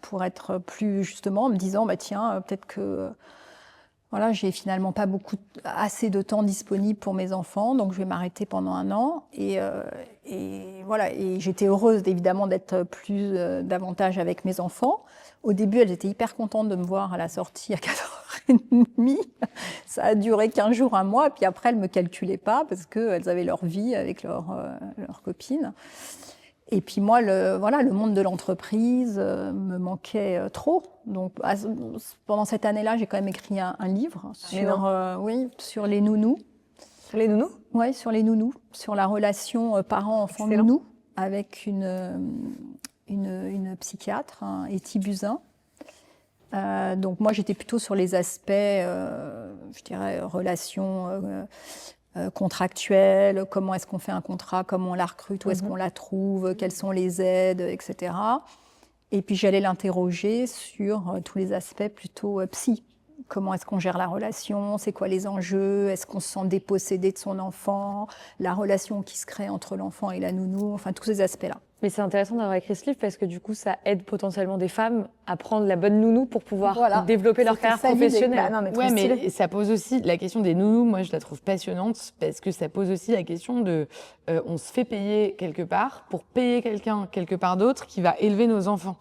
pour être plus justement, en me disant, bah tiens, peut-être que voilà, j'ai finalement pas assez de temps disponible pour mes enfants, donc je vais m'arrêter pendant un an. Et voilà, et j'étais heureuse évidemment d'être davantage avec mes enfants. Au début, elles étaient hyper contentes de me voir à la sortie à 4h30. Ça a duré 15 jours, un mois, puis après, elles ne me calculaient pas parce qu'elles avaient leur vie avec leurs copines. Et puis moi, le monde de l'entreprise me manquait trop. Donc pendant cette année-là, j'ai quand même écrit un livre sur les nounous. Sur les nounous? Oui, sur les nounous, sur la relation parent-enfant-nounou avec une psychiatre, Etty Buzyn. Donc moi, j'étais plutôt sur les aspects, je dirais, relations contractuelles, comment est-ce qu'on fait un contrat, comment on la recrute, où est-ce qu'on la trouve, quelles sont les aides, etc. Et puis j'allais l'interroger sur tous les aspects plutôt psy. Comment est-ce qu'on gère la relation, c'est quoi les enjeux, est-ce qu'on se sent dépossédé de son enfant, la relation qui se crée entre l'enfant et la nounou, enfin tous ces aspects-là. Mais c'est intéressant d'avoir écrit ce livre parce que du coup, ça aide potentiellement des femmes à prendre la bonne nounou pour pouvoir développer leur carrière professionnelle. Mais ça pose aussi la question des nounous. Moi, je la trouve passionnante parce que ça pose aussi la question de on se fait payer quelque part pour payer quelqu'un quelque part d'autre qui va élever nos enfants.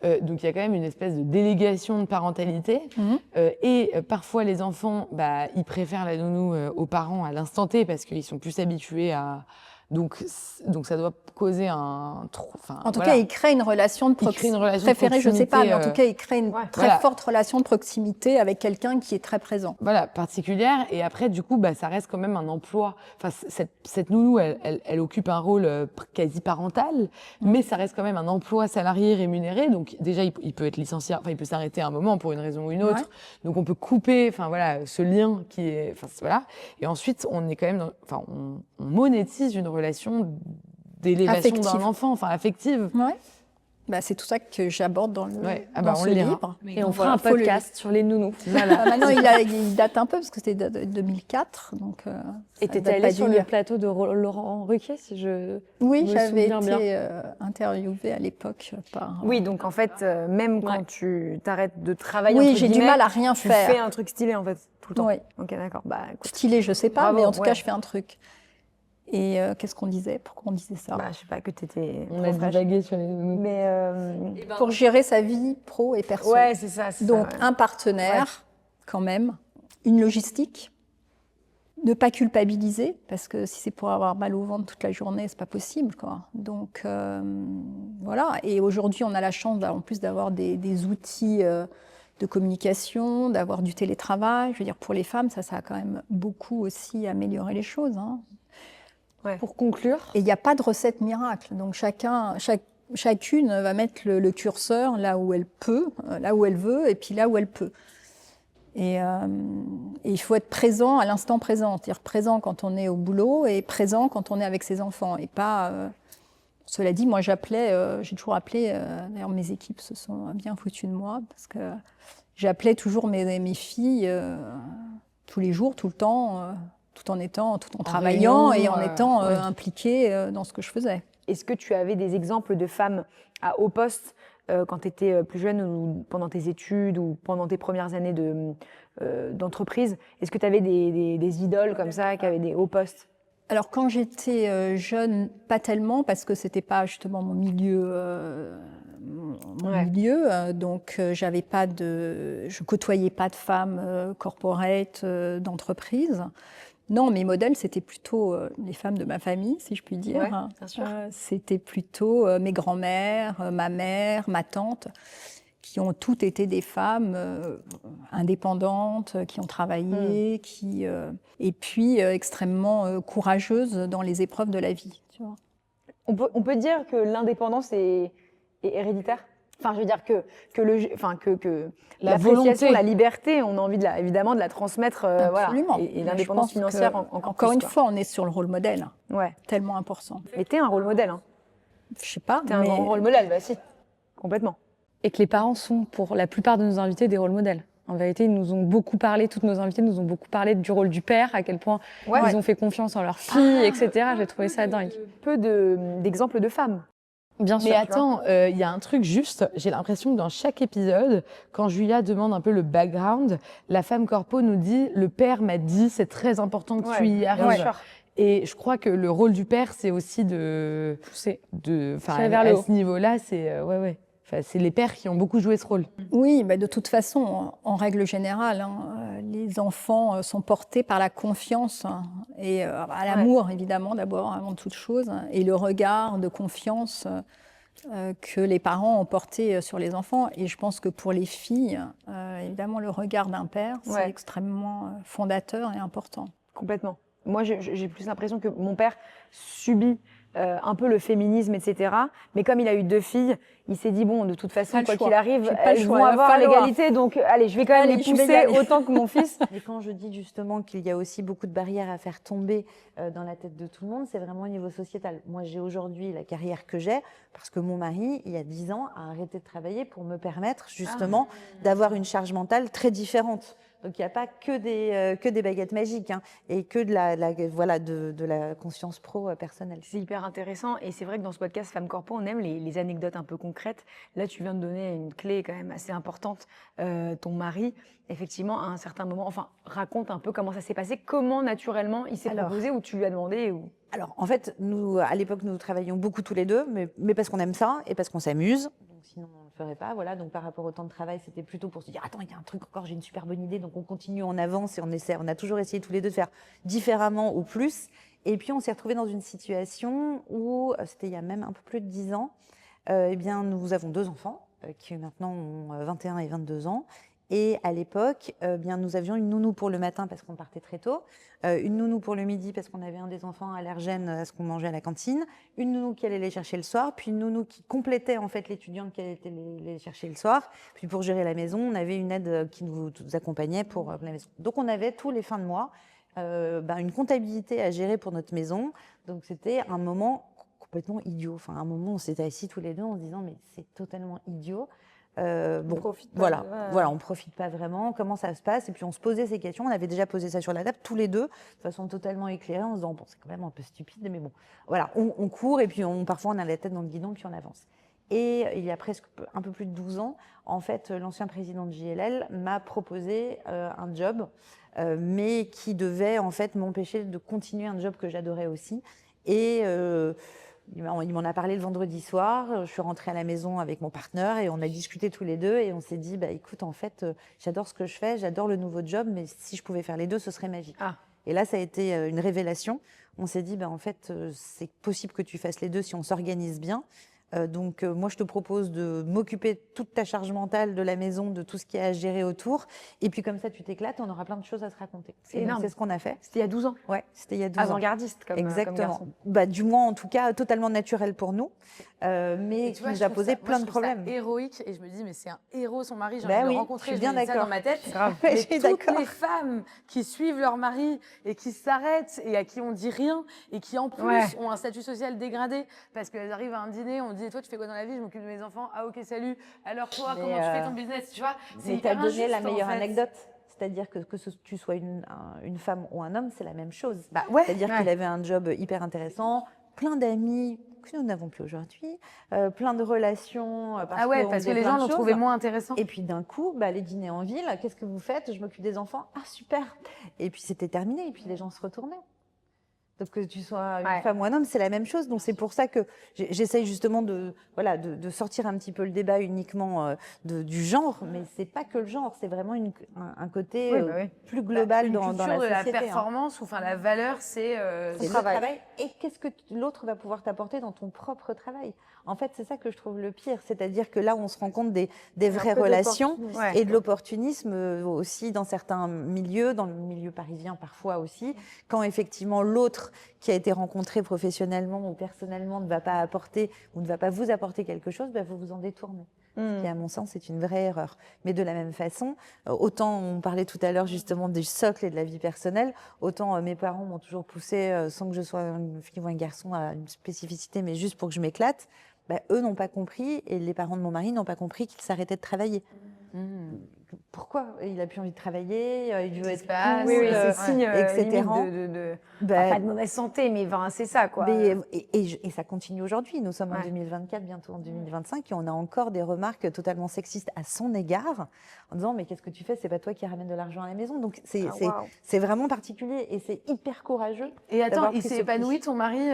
Donc il y a quand même une espèce de délégation de parentalité et parfois les enfants, ils préfèrent la nounou aux parents à l'instant T parce qu'ils sont plus habitués à donc ça doit causer un trou. En tout cas, il crée une relation de proximité. Je sais pas, mais en tout cas, il crée une très forte relation de proximité avec quelqu'un qui est très présent. Voilà, particulière. Et après, du coup, ça reste quand même un emploi. Enfin, cette nounou, elle occupe un rôle quasi parental, mais ça reste quand même un emploi salarié rémunéré. Donc déjà, il peut être licencié. Enfin, il peut s'arrêter à un moment pour une raison ou une autre. Ouais. Donc on peut couper. Enfin voilà, ce lien qui est. Enfin voilà. Et ensuite, on est quand même. On monétise une relation d'élévation d'un enfant, enfin affective. Ouais. C'est tout ça que j'aborde dans ce livre. Et on fera un podcast sur les nounous. Voilà. Maintenant, il date un peu parce que c'était 2004. Donc, et tu étais allée sur le plateau de Laurent Ruquier, si je Oui, j'avais été interviewée à l'époque par... Oui, donc en fait, même quand tu t'arrêtes de travailler, oui, j'ai du mal à rien faire. Tu fais un truc stylé en fait, tout le temps. Oui. Ok, d'accord. Stylé, je sais pas, bravo, mais en tout cas, je fais un truc. Et qu'est-ce qu'on disait? Pourquoi on disait ça? Je sais pas, que t'étais... On a divagué sur les nounous. Mais pour gérer sa vie pro et perso. Ouais, c'est ça. Donc, un partenaire, quand même, une logistique, ne pas culpabiliser, parce que si c'est pour avoir mal au ventre toute la journée, c'est pas possible, quoi. Donc, voilà. Et aujourd'hui, on a la chance, en plus, d'avoir des outils de communication, d'avoir du télétravail. Je veux dire, pour les femmes, ça a quand même beaucoup aussi amélioré les choses, hein. Ouais. Pour conclure. Et il n'y a pas de recette miracle. Donc chacune va mettre le curseur là où elle peut, là où elle veut, et puis là où elle peut. Et il faut être présent à l'instant présent, c'est-à-dire présent quand on est au boulot et présent quand on est avec ses enfants. Et pas. Cela dit, moi j'ai toujours appelé. D'ailleurs, mes équipes se sont bien foutues de moi parce que j'appelais toujours mes filles tous les jours, tout le temps. Tout en travaillant et en étant impliquée dans ce que je faisais. Est-ce que tu avais des exemples de femmes à haut poste quand tu étais plus jeune ou pendant tes études ou pendant tes premières années d'entreprise? Est-ce que tu avais des idoles comme ça qui avaient des hauts postes? Alors quand j'étais jeune, pas tellement parce que c'était pas justement mon milieu. Donc j'avais pas je côtoyais pas de femmes corporate d'entreprise. Non, mes modèles, c'était plutôt les femmes de ma famille, si je puis dire. Ouais, bien sûr. C'était plutôt mes grands-mères, ma mère, ma tante, qui ont toutes été des femmes indépendantes, qui ont travaillé, et puis extrêmement courageuses dans les épreuves de la vie. Tu vois. On peut dire que l'indépendance est héréditaire? Enfin, je veux dire que la volonté, la liberté, on a envie évidemment de la transmettre. Absolument. Voilà. Et l'indépendance financière encore une fois, on est sur le rôle modèle. Ouais. Tellement important. Mais t'es un rôle modèle. Hein. Je sais pas. T'es un grand rôle modèle, si. Complètement. Et que les parents sont, pour la plupart de nos invités, des rôles modèles. En vérité, ils nous ont beaucoup parlé, toutes nos invités nous ont beaucoup parlé du rôle du père, à quel point ils ont fait confiance en leur fille, etc. J'ai trouvé ça dingue. Peu d'exemples de femmes. Bien sûr. Mais attends, il y a un truc juste, j'ai l'impression que dans chaque épisode, quand Julia demande un peu le background, la femme corpo nous dit « le père m'a dit, c'est très important que tu y arrives ». Et je crois que le rôle du père, c'est aussi de pousser, à ce niveau-là, c'est Enfin, c'est les pères qui ont beaucoup joué ce rôle. Oui, de toute façon, en règle générale, les enfants sont portés par la confiance et à l'amour, évidemment, d'abord, avant toute chose, et le regard de confiance que les parents ont porté sur les enfants. Et je pense que pour les filles, évidemment, le regard d'un père, c'est extrêmement fondateur et important. Complètement. Moi, j'ai plus l'impression que mon père subit un peu le féminisme, etc. Mais comme il a eu 2 filles, il s'est dit, bon, de toute façon, quoi qu'il arrive, elles vont avoir l'égalité, donc allez, je vais quand même les pousser autant que mon fils. Et quand je dis justement qu'il y a aussi beaucoup de barrières à faire tomber dans la tête de tout le monde, c'est vraiment au niveau sociétal. Moi, j'ai aujourd'hui la carrière que j'ai parce que mon mari, il y a 10 ans, a arrêté de travailler pour me permettre justement d'avoir une charge mentale très différente. Donc, il n'y a pas que des baguettes magiques et que de la conscience pro personnelle. C'est hyper intéressant et c'est vrai que dans ce podcast Femmes Corpo, on aime les anecdotes un peu concrètes. Là, tu viens de donner une clé quand même assez importante. Ton mari, effectivement, à un certain moment, raconte un peu comment ça s'est passé, comment naturellement il s'est proposé ou tu lui as demandé Alors, en fait, nous, à l'époque, nous travaillions beaucoup tous les deux, mais parce qu'on aime ça et parce qu'on s'amuse. Donc, sinon, on ne le ferait pas. Voilà. Donc, par rapport au temps de travail, c'était plutôt pour se dire, attends, il y a un truc encore, j'ai une super bonne idée. Donc, on continue, on avance et on a toujours essayé tous les deux de faire différemment ou plus. Et puis, on s'est retrouvés dans une situation où, c'était il y a même un peu plus de 10 ans, nous avons 2 enfants qui maintenant ont 21 et 22 ans. Et à l'époque, nous avions une nounou pour le matin parce qu'on partait très tôt, une nounou pour le midi parce qu'on avait un des enfants allergènes à ce qu'on mangeait à la cantine, une nounou qui allait les chercher le soir, puis une nounou qui complétait en fait l'étudiante qui allait les chercher le soir. Puis pour gérer la maison, on avait une aide qui nous accompagnait pour la maison. Donc on avait tous les fins de mois une comptabilité à gérer pour notre maison. Donc c'était un moment complètement idiot. Enfin, un moment où on s'était assis tous les deux en se disant mais c'est totalement idiot. On profite pas, on profite pas vraiment, comment ça se passe, et puis on se posait ces questions, on avait déjà posé ça sur la table tous les deux de façon totalement éclairée en se disant bon c'est quand même un peu stupide mais bon voilà, on court et puis parfois on a la tête dans le guidon puis on avance. Et il y a presque un peu plus de 12 ans, en fait l'ancien président de JLL m'a proposé un job mais qui devait en fait m'empêcher de continuer un job que j'adorais aussi et il m'en a parlé le vendredi soir, je suis rentrée à la maison avec mon partenaire et on a discuté tous les deux et on s'est dit, écoute, en fait, j'adore ce que je fais, j'adore le nouveau job, mais si je pouvais faire les deux, ce serait magique. Et là, ça a été une révélation. On s'est dit, en fait, c'est possible que tu fasses les deux si on s'organise bien. Donc, moi, je te propose de m'occuper de toute ta charge mentale de la maison, de tout ce qu'il y a à gérer autour. Et puis, comme ça, tu t'éclates, on aura plein de choses à se raconter. C'est énorme. C'est ce qu'on a fait. C'était il y a 12 ans. Ouais, c'était il y a 12 ans. Avant-gardiste, comme Exactement. Comme garçon. Du moins, en tout cas, totalement naturel pour nous, mais qui nous a posé plein de problèmes. C'est héroïque et je me dis, mais c'est un héros, son mari. J'ai envie envie de oui, le rencontrer. Je suis bien d'accord. Dans ma tête. Mais toutes les femmes qui suivent leur mari et qui s'arrêtent et à qui on dit rien et qui en plus ont un statut social dégradé parce qu'elles arrivent à un dîner, on dit, et toi, tu fais quoi dans la vie? Je m'occupe de mes enfants. Ah ok, salut. Alors toi, comment tu fais ton business? Tu vois, c'est hyper injuste. Mais t'as donné la meilleure anecdote. C'est-à-dire que tu sois une femme ou un homme, c'est la même chose. C'est-à-dire qu'il avait un job hyper intéressant, plein d'amis que nous n'avons plus aujourd'hui, plein de relations. Parce que les gens l'ont trouvé moins intéressant. Et puis d'un coup, les dîners en ville, qu'est-ce que vous faites? Je m'occupe des enfants. Ah super. Et puis c'était terminé. Et puis les gens se retournaient. Donc que tu sois une femme ou un homme, c'est la même chose. Donc c'est pour ça que j'essaye justement de sortir un petit peu le débat uniquement du genre, mais c'est pas que le genre, c'est vraiment un côté plus global dans la société. Une culture de la performance, la valeur, c'est le travail. Et qu'est-ce que l'autre va pouvoir t'apporter dans ton propre travail? En fait, c'est ça que je trouve le pire. C'est-à-dire que là, on se rend compte des vraies relations et de l'opportunisme aussi dans certains milieux, dans le milieu parisien parfois aussi, quand effectivement l'autre qui a été rencontré professionnellement ou personnellement ne va pas apporter ou ne va pas vous apporter quelque chose, vous vous en détournez. Ce qui, à mon sens, c'est une vraie erreur. Mais de la même façon, autant on parlait tout à l'heure justement des socles et de la vie personnelle, autant mes parents m'ont toujours poussé, sans que je sois une fille ou un garçon, à une spécificité, mais juste pour que je m'éclate. Eux n'ont pas compris, et les parents de mon mari n'ont pas compris qu'il s'arrêtait de travailler. Pourquoi? Il a plus envie de travailler, il veut être cool, c'est signe etc. Pas de mauvaise santé, mais c'est ça, quoi. Et ça continue aujourd'hui. Nous sommes en 2024, bientôt en 2025, et on a encore des remarques totalement sexistes à son égard, en disant mais qu'est-ce que tu fais? C'est pas toi qui ramène de l'argent à la maison. Donc c'est vraiment particulier et c'est hyper courageux. Et attends, il s'est épanoui ton mari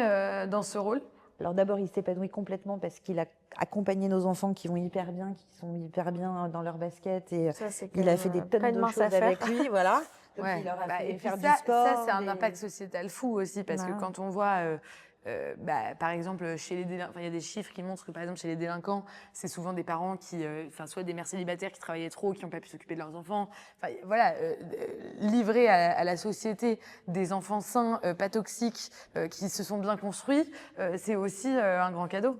dans ce rôle? Alors d'abord, il s'épanouit complètement parce qu'il a accompagné nos enfants qui vont hyper bien, qui sont hyper bien dans leur basket et il a fait des tonnes de choses avec lui, voilà. Donc il leur a fait et faire puis du sport. Ça, c'est un impact sociétal fou aussi, parce que quand on voit, par exemple, chez les délinquants, il y a des chiffres qui montrent que, par exemple, chez les délinquants, c'est souvent des parents qui, soit des mères célibataires qui travaillaient trop, qui n'ont pas pu s'occuper de leurs enfants. Enfin, voilà, livrer à la société des enfants sains, pas toxiques, qui se sont bien construits, c'est aussi un grand cadeau.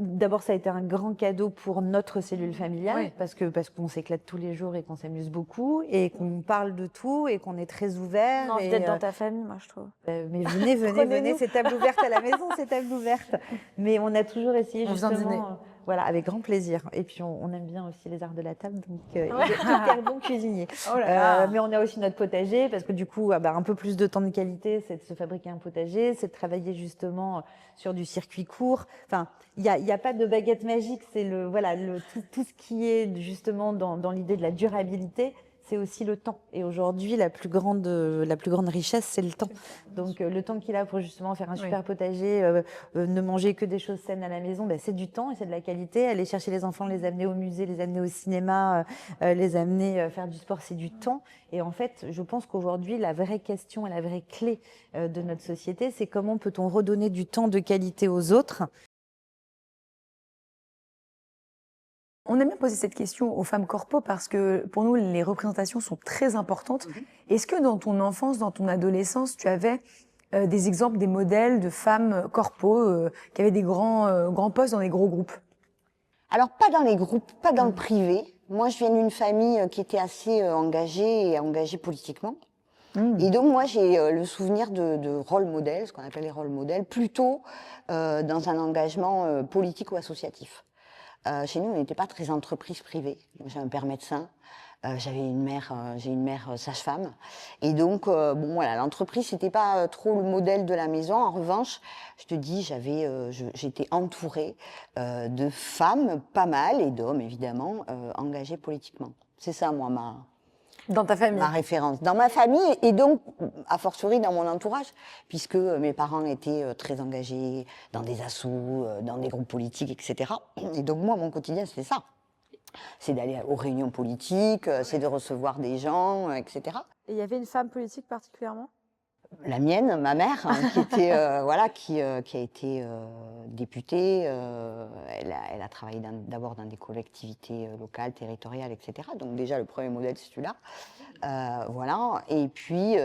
D'abord, ça a été un grand cadeau pour notre cellule familiale, parce qu'on s'éclate tous les jours et qu'on s'amuse beaucoup et qu'on parle de tout et qu'on est très ouvert. On a envie d'être dans ta famille, moi, je trouve. Mais venez, c'est table ouverte à la maison, c'est table ouverte. Mais on a toujours essayé justement, voilà, avec grand plaisir. Et puis on aime bien aussi les arts de la table, donc il est hyper bon cuisinier. Mais on a aussi notre potager, parce que du coup, un peu plus de temps de qualité, c'est de se fabriquer un potager, c'est de travailler justement sur du circuit court. Enfin, il y a pas de baguette magique, c'est tout ce qui est justement dans l'idée de la durabilité. C'est aussi le temps. Et aujourd'hui, la plus grande richesse, c'est le temps. Donc, le temps qu'il a pour justement faire un super potager, ne manger que des choses saines à la maison, c'est du temps et c'est de la qualité. Aller chercher les enfants, les amener au musée, les amener au cinéma, les amener faire du sport, c'est du temps. Et en fait, je pense qu'aujourd'hui, la vraie question et la vraie clé de notre société, c'est comment peut-on redonner du temps de qualité aux autres. On aime bien poser cette question aux femmes corpo parce que pour nous, les représentations sont très importantes. Est-ce que dans ton enfance, dans ton adolescence, tu avais des exemples, des modèles de femmes corpo qui avaient des grands postes dans des gros groupes? Alors, pas dans les groupes, pas dans le privé. Moi, je viens d'une famille qui était assez engagée politiquement. Et donc, moi, j'ai le souvenir de rôle modèle, ce qu'on appelle les rôles modèles, plutôt dans un engagement politique ou associatif. Chez nous, on n'était pas très entreprise privée. J'ai un père médecin, j'ai une mère sage-femme. Et donc, l'entreprise, c'était pas trop le modèle de la maison. En revanche, je te dis, j'étais entourée de femmes, pas mal, et d'hommes, évidemment, engagés politiquement. C'est ça, moi, dans ta famille? Ma référence. Dans ma famille et donc, a fortiori, dans mon entourage, puisque mes parents étaient très engagés dans des assos, dans des groupes politiques, etc. Et donc, moi, mon quotidien, c'est ça. C'est d'aller aux réunions politiques, c'est de recevoir des gens, etc. Et il y avait une femme politique particulièrement? La mienne, ma mère, qui était qui a été députée. Elle a travaillé d'abord dans des collectivités locales, territoriales, etc. Donc déjà le premier modèle c'est celui-là. Et puis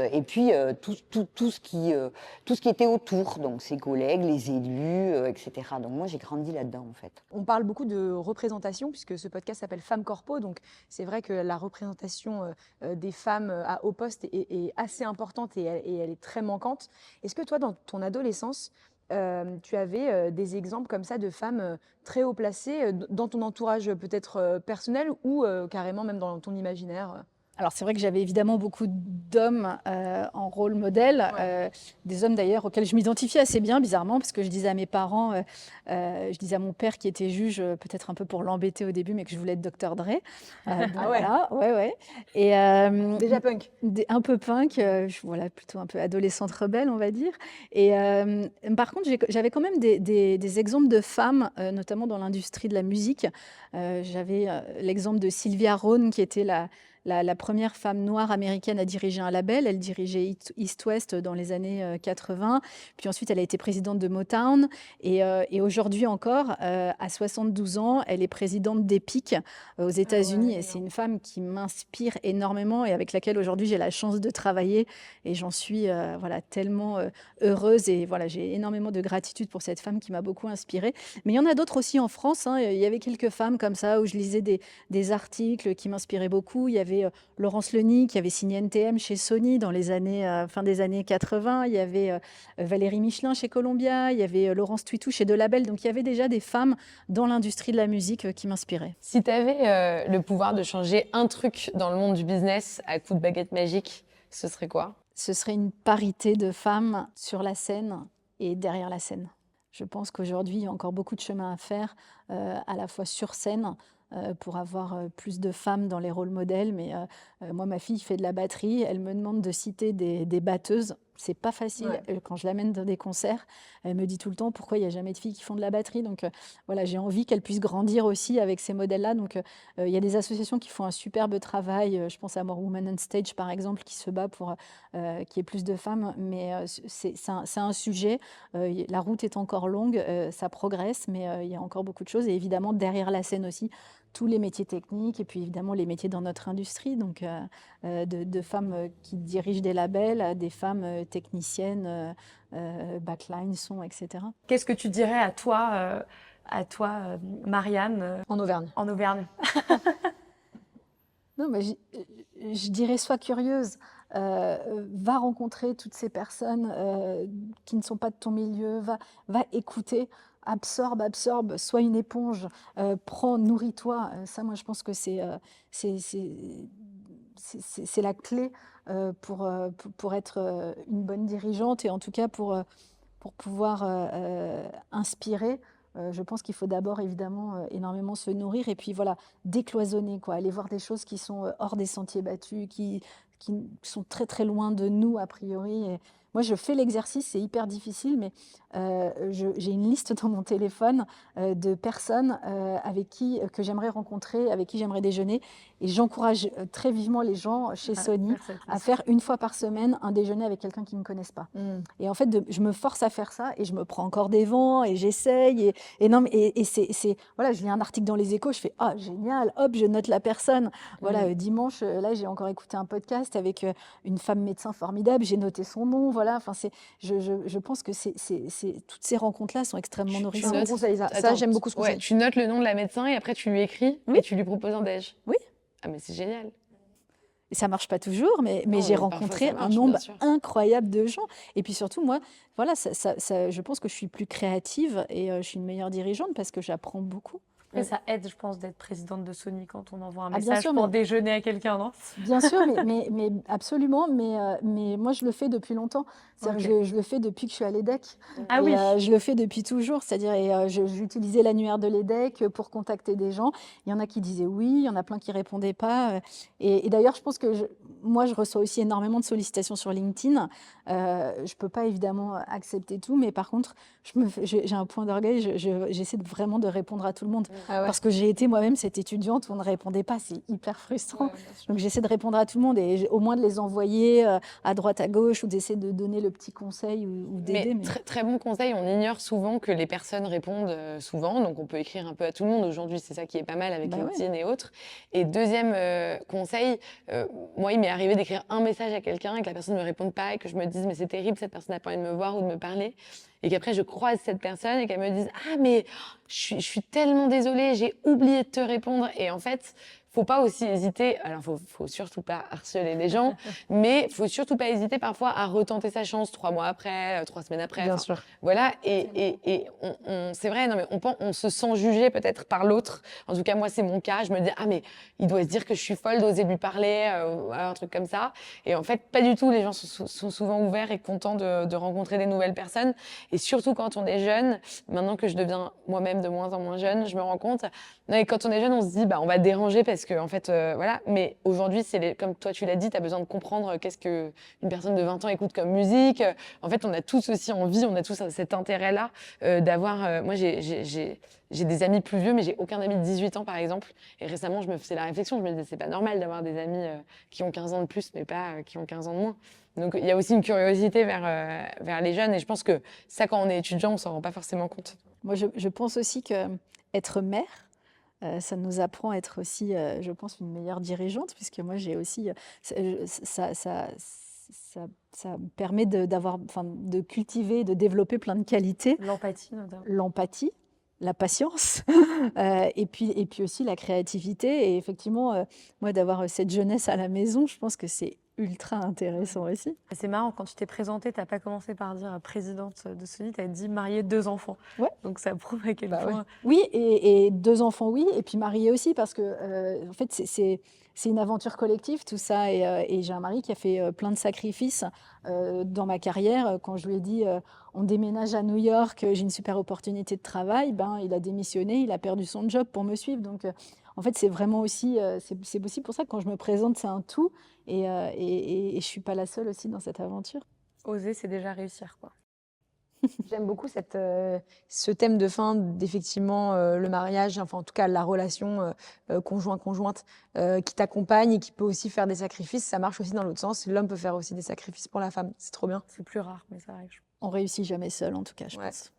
tout ce qui était autour, donc ses collègues, les élus, etc. Donc moi j'ai grandi là-dedans en fait. On parle beaucoup de représentation puisque ce podcast s'appelle Femmes Corpo, donc c'est vrai que la représentation des femmes à haut poste est assez importante et elle est très manquante. Est-ce que toi, dans ton adolescence, tu avais des exemples comme ça de femmes très haut placées dans ton entourage peut-être personnel ou carrément même dans ton imaginaire? Alors c'est vrai que j'avais évidemment beaucoup d'hommes en rôle modèle, des hommes d'ailleurs auxquels je m'identifiais assez bien, bizarrement, parce que je disais à mes parents, je disais à mon père qui était juge, peut-être un peu pour l'embêter au début, mais que je voulais être Dr Dre. Voilà, ouais. Et, déjà punk. Un peu punk, voilà, plutôt un peu adolescente rebelle, on va dire. Et par contre, j'avais quand même des exemples de femmes, notamment dans l'industrie de la musique. J'avais l'exemple de Sylvia Rhone, qui était la première femme noire américaine à diriger un label. Elle dirigeait East West dans les années 80. Puis ensuite, elle a été présidente de Motown. Et aujourd'hui encore, à 72 ans, elle est présidente d'Epic aux États-Unis. Et c'est une femme qui m'inspire énormément et avec laquelle aujourd'hui j'ai la chance de travailler. Et j'en suis tellement heureuse. Et voilà, j'ai énormément de gratitude pour cette femme qui m'a beaucoup inspirée. Mais il y en a d'autres aussi en France. Il y avait quelques femmes comme ça où je lisais des articles qui m'inspiraient beaucoup. Il y avait Laurence Leny qui avait signé NTM chez Sony dans les années fin des années 80. Il y avait Valérie Michelin chez Columbia. Il y avait Laurence Twitou chez De Label. Donc il y avait déjà des femmes dans l'industrie de la musique qui m'inspiraient. Si tu avais le pouvoir de changer un truc dans le monde du business à coup de baguette magique, ce serait quoi? Ce serait une parité de femmes sur la scène et derrière la scène. Je pense qu'aujourd'hui, il y a encore beaucoup de chemin à faire, à la fois sur scène, pour avoir plus de femmes dans les rôles modèles. Mais moi, ma fille fait de la batterie. Elle me demande de citer des batteuses. c'est pas facile. Quand je l'amène dans des concerts, elle me dit tout le temps pourquoi il n'y a jamais de filles qui font de la batterie. Donc voilà, j'ai envie qu'elle puisse grandir aussi avec ces modèles-là. Donc il y a des associations qui font un superbe travail. Je pense à More Women on Stage par exemple, qui se bat pour qu'il y ait plus de femmes. Mais c'est un sujet. La route est encore longue, ça progresse, mais il y a encore beaucoup de choses. Et évidemment, derrière la scène aussi, tous les métiers techniques et puis évidemment les métiers dans notre industrie, donc de femmes qui dirigent des labels à des femmes techniciennes, backline, son, etc. Qu'est-ce que tu dirais à toi, Marianne, En Auvergne. en Auvergne? Non, mais je dirais sois curieuse, va rencontrer toutes ces personnes qui ne sont pas de ton milieu, va écouter. Absorbe, sois une éponge, prends, nourris-toi. Ça, moi, je pense que c'est la clé pour être une bonne dirigeante et en tout cas pour pouvoir inspirer. Je pense qu'il faut d'abord évidemment énormément se nourrir et puis voilà, décloisonner, quoi, aller voir des choses qui sont hors des sentiers battus, qui sont très très loin de nous a priori. Et moi, je fais l'exercice, c'est hyper difficile, mais j'ai une liste dans mon téléphone de personnes que j'aimerais rencontrer, avec qui j'aimerais déjeuner. Et j'encourage très vivement les gens chez Sony à faire une fois par semaine un déjeuner avec quelqu'un qu'ils ne connaissent pas. Et en fait, je me force à faire ça et je me prends encore des vents et j'essaye. Voilà, je lis un article dans les Échos, je fais « Ah, génial !» Hop, je note la personne. Voilà, dimanche, là, j'ai encore écouté un podcast avec une femme médecin formidable, j'ai noté son nom. Voilà, enfin, je pense que toutes ces rencontres-là sont extrêmement nourrissantes. Attends, J'aime beaucoup ce conseil. tu notes le nom de la médecin et après tu lui écris et tu lui proposes un déj. Oui. Ah mais c'est génial. Et ça marche pas toujours, mais Non, j'ai mais parfois, rencontré ça marche, un bien nombre sûr. incroyable de gens. Et puis surtout, moi, voilà, je pense que je suis plus créative et je suis une meilleure dirigeante parce que j'apprends beaucoup. Et ça aide, je pense, d'être présidente de Sony quand on envoie un Ah, bien message sûr, pour mais- déjeuner à quelqu'un, non? Bien sûr, mais absolument. Mais moi, je le fais depuis longtemps. C'est-à-dire que je le fais depuis que je suis à l'EDEC. Ah Et, oui. je le fais depuis toujours. C'est-à-dire, j'utilisais l'annuaire de l'EDEC pour contacter des gens. Il y en a qui disaient oui, il y en a plein qui répondaient pas. Et d'ailleurs, je pense que moi, je reçois aussi énormément de sollicitations sur LinkedIn. Je peux pas évidemment accepter tout, mais par contre, j'ai un point d'orgueil. J'essaie vraiment de répondre à tout le monde. Parce que j'ai été moi-même cette étudiante où on ne répondait pas. C'est hyper frustrant. Donc j'essaie de répondre à tout le monde et au moins de les envoyer à droite, à gauche ou d'essayer de donner le petit conseil ou d'aider. Mais très bon conseil, on ignore souvent que les personnes répondent souvent, donc on peut écrire un peu à tout le monde. Aujourd'hui, c'est ça qui est pas mal avec LinkedIn et autres. Et deuxième conseil, moi, il m'est arrivé d'écrire un message à quelqu'un et que la personne ne me réponde pas et que je me dise mais c'est terrible, cette personne n'a pas envie de me voir ou de me parler. Et qu'après, je croise cette personne et qu'elle me dise « Ah, mais je suis tellement désolée, j'ai oublié de te répondre. » Et en fait, faut pas aussi hésiter, alors faut surtout pas harceler les gens, mais faut surtout pas hésiter parfois à retenter sa chance 3 mois après, 3 semaines après. Bien enfin, sûr. Voilà, et c'est vrai, non, mais on se sent jugé peut-être par l'autre. En tout cas, moi, c'est mon cas. Je me dis, ah, mais il doit se dire que je suis folle d'oser lui parler, un truc comme ça. Et en fait, pas du tout. Les gens sont souvent ouverts et contents de rencontrer des nouvelles personnes. Et surtout quand on est jeune, maintenant que je deviens moi-même de moins en moins jeune, je me rends compte, non, et quand on est jeune, on se dit, bah, on va déranger parce que, en fait, voilà. Mais aujourd'hui, comme toi, tu l'as dit, tu as besoin de comprendre qu'est-ce qu'une personne de 20 ans écoute comme musique. En fait, on a tous aussi envie, on a tous cet intérêt-là d'avoir. Moi, j'ai des amis plus vieux, mais j'ai aucun ami de 18 ans, par exemple. Et récemment, je me faisais la réflexion, je me disais, c'est pas normal d'avoir des amis qui ont 15 ans de plus, mais pas qui ont 15 ans de moins. Donc, il y a aussi une curiosité vers les jeunes. Et je pense que ça, quand on est étudiant, on s'en rend pas forcément compte. Moi, je pense aussi qu'être mère, ça nous apprend à être aussi, je pense, une meilleure dirigeante, puisque moi, j'ai aussi... ça me permet de cultiver, de développer plein de qualités. L'empathie, notamment. L'empathie, la patience, et puis aussi la créativité. Et effectivement, moi, d'avoir cette jeunesse à la maison, je pense que c'est ultra intéressant aussi. C'est marrant, quand tu t'es présentée, tu n'as pas commencé par dire présidente de Sony, tu as dit mariée 2 enfants. Ouais. Donc ça prouve à quel point... Oui, et 2 enfants, oui, et puis mariée aussi, parce que en fait, c'est une aventure collective, tout ça. Et j'ai un mari qui a fait plein de sacrifices dans ma carrière. Quand je lui ai dit on déménage à New York, j'ai une super opportunité de travail, il a démissionné, il a perdu son job pour me suivre. Donc en fait, c'est vraiment aussi, c'est aussi pour ça que quand je me présente, c'est un tout. Et je ne suis pas la seule aussi dans cette aventure. Oser, c'est déjà réussir, quoi. J'aime beaucoup ce thème de fin d'effectivement le mariage, enfin en tout cas la relation conjoint-conjointe qui t'accompagne et qui peut aussi faire des sacrifices. Ça marche aussi dans l'autre sens. L'homme peut faire aussi des sacrifices pour la femme. C'est trop bien. C'est plus rare, mais ça arrive. On réussit jamais seul, en tout cas, je pense.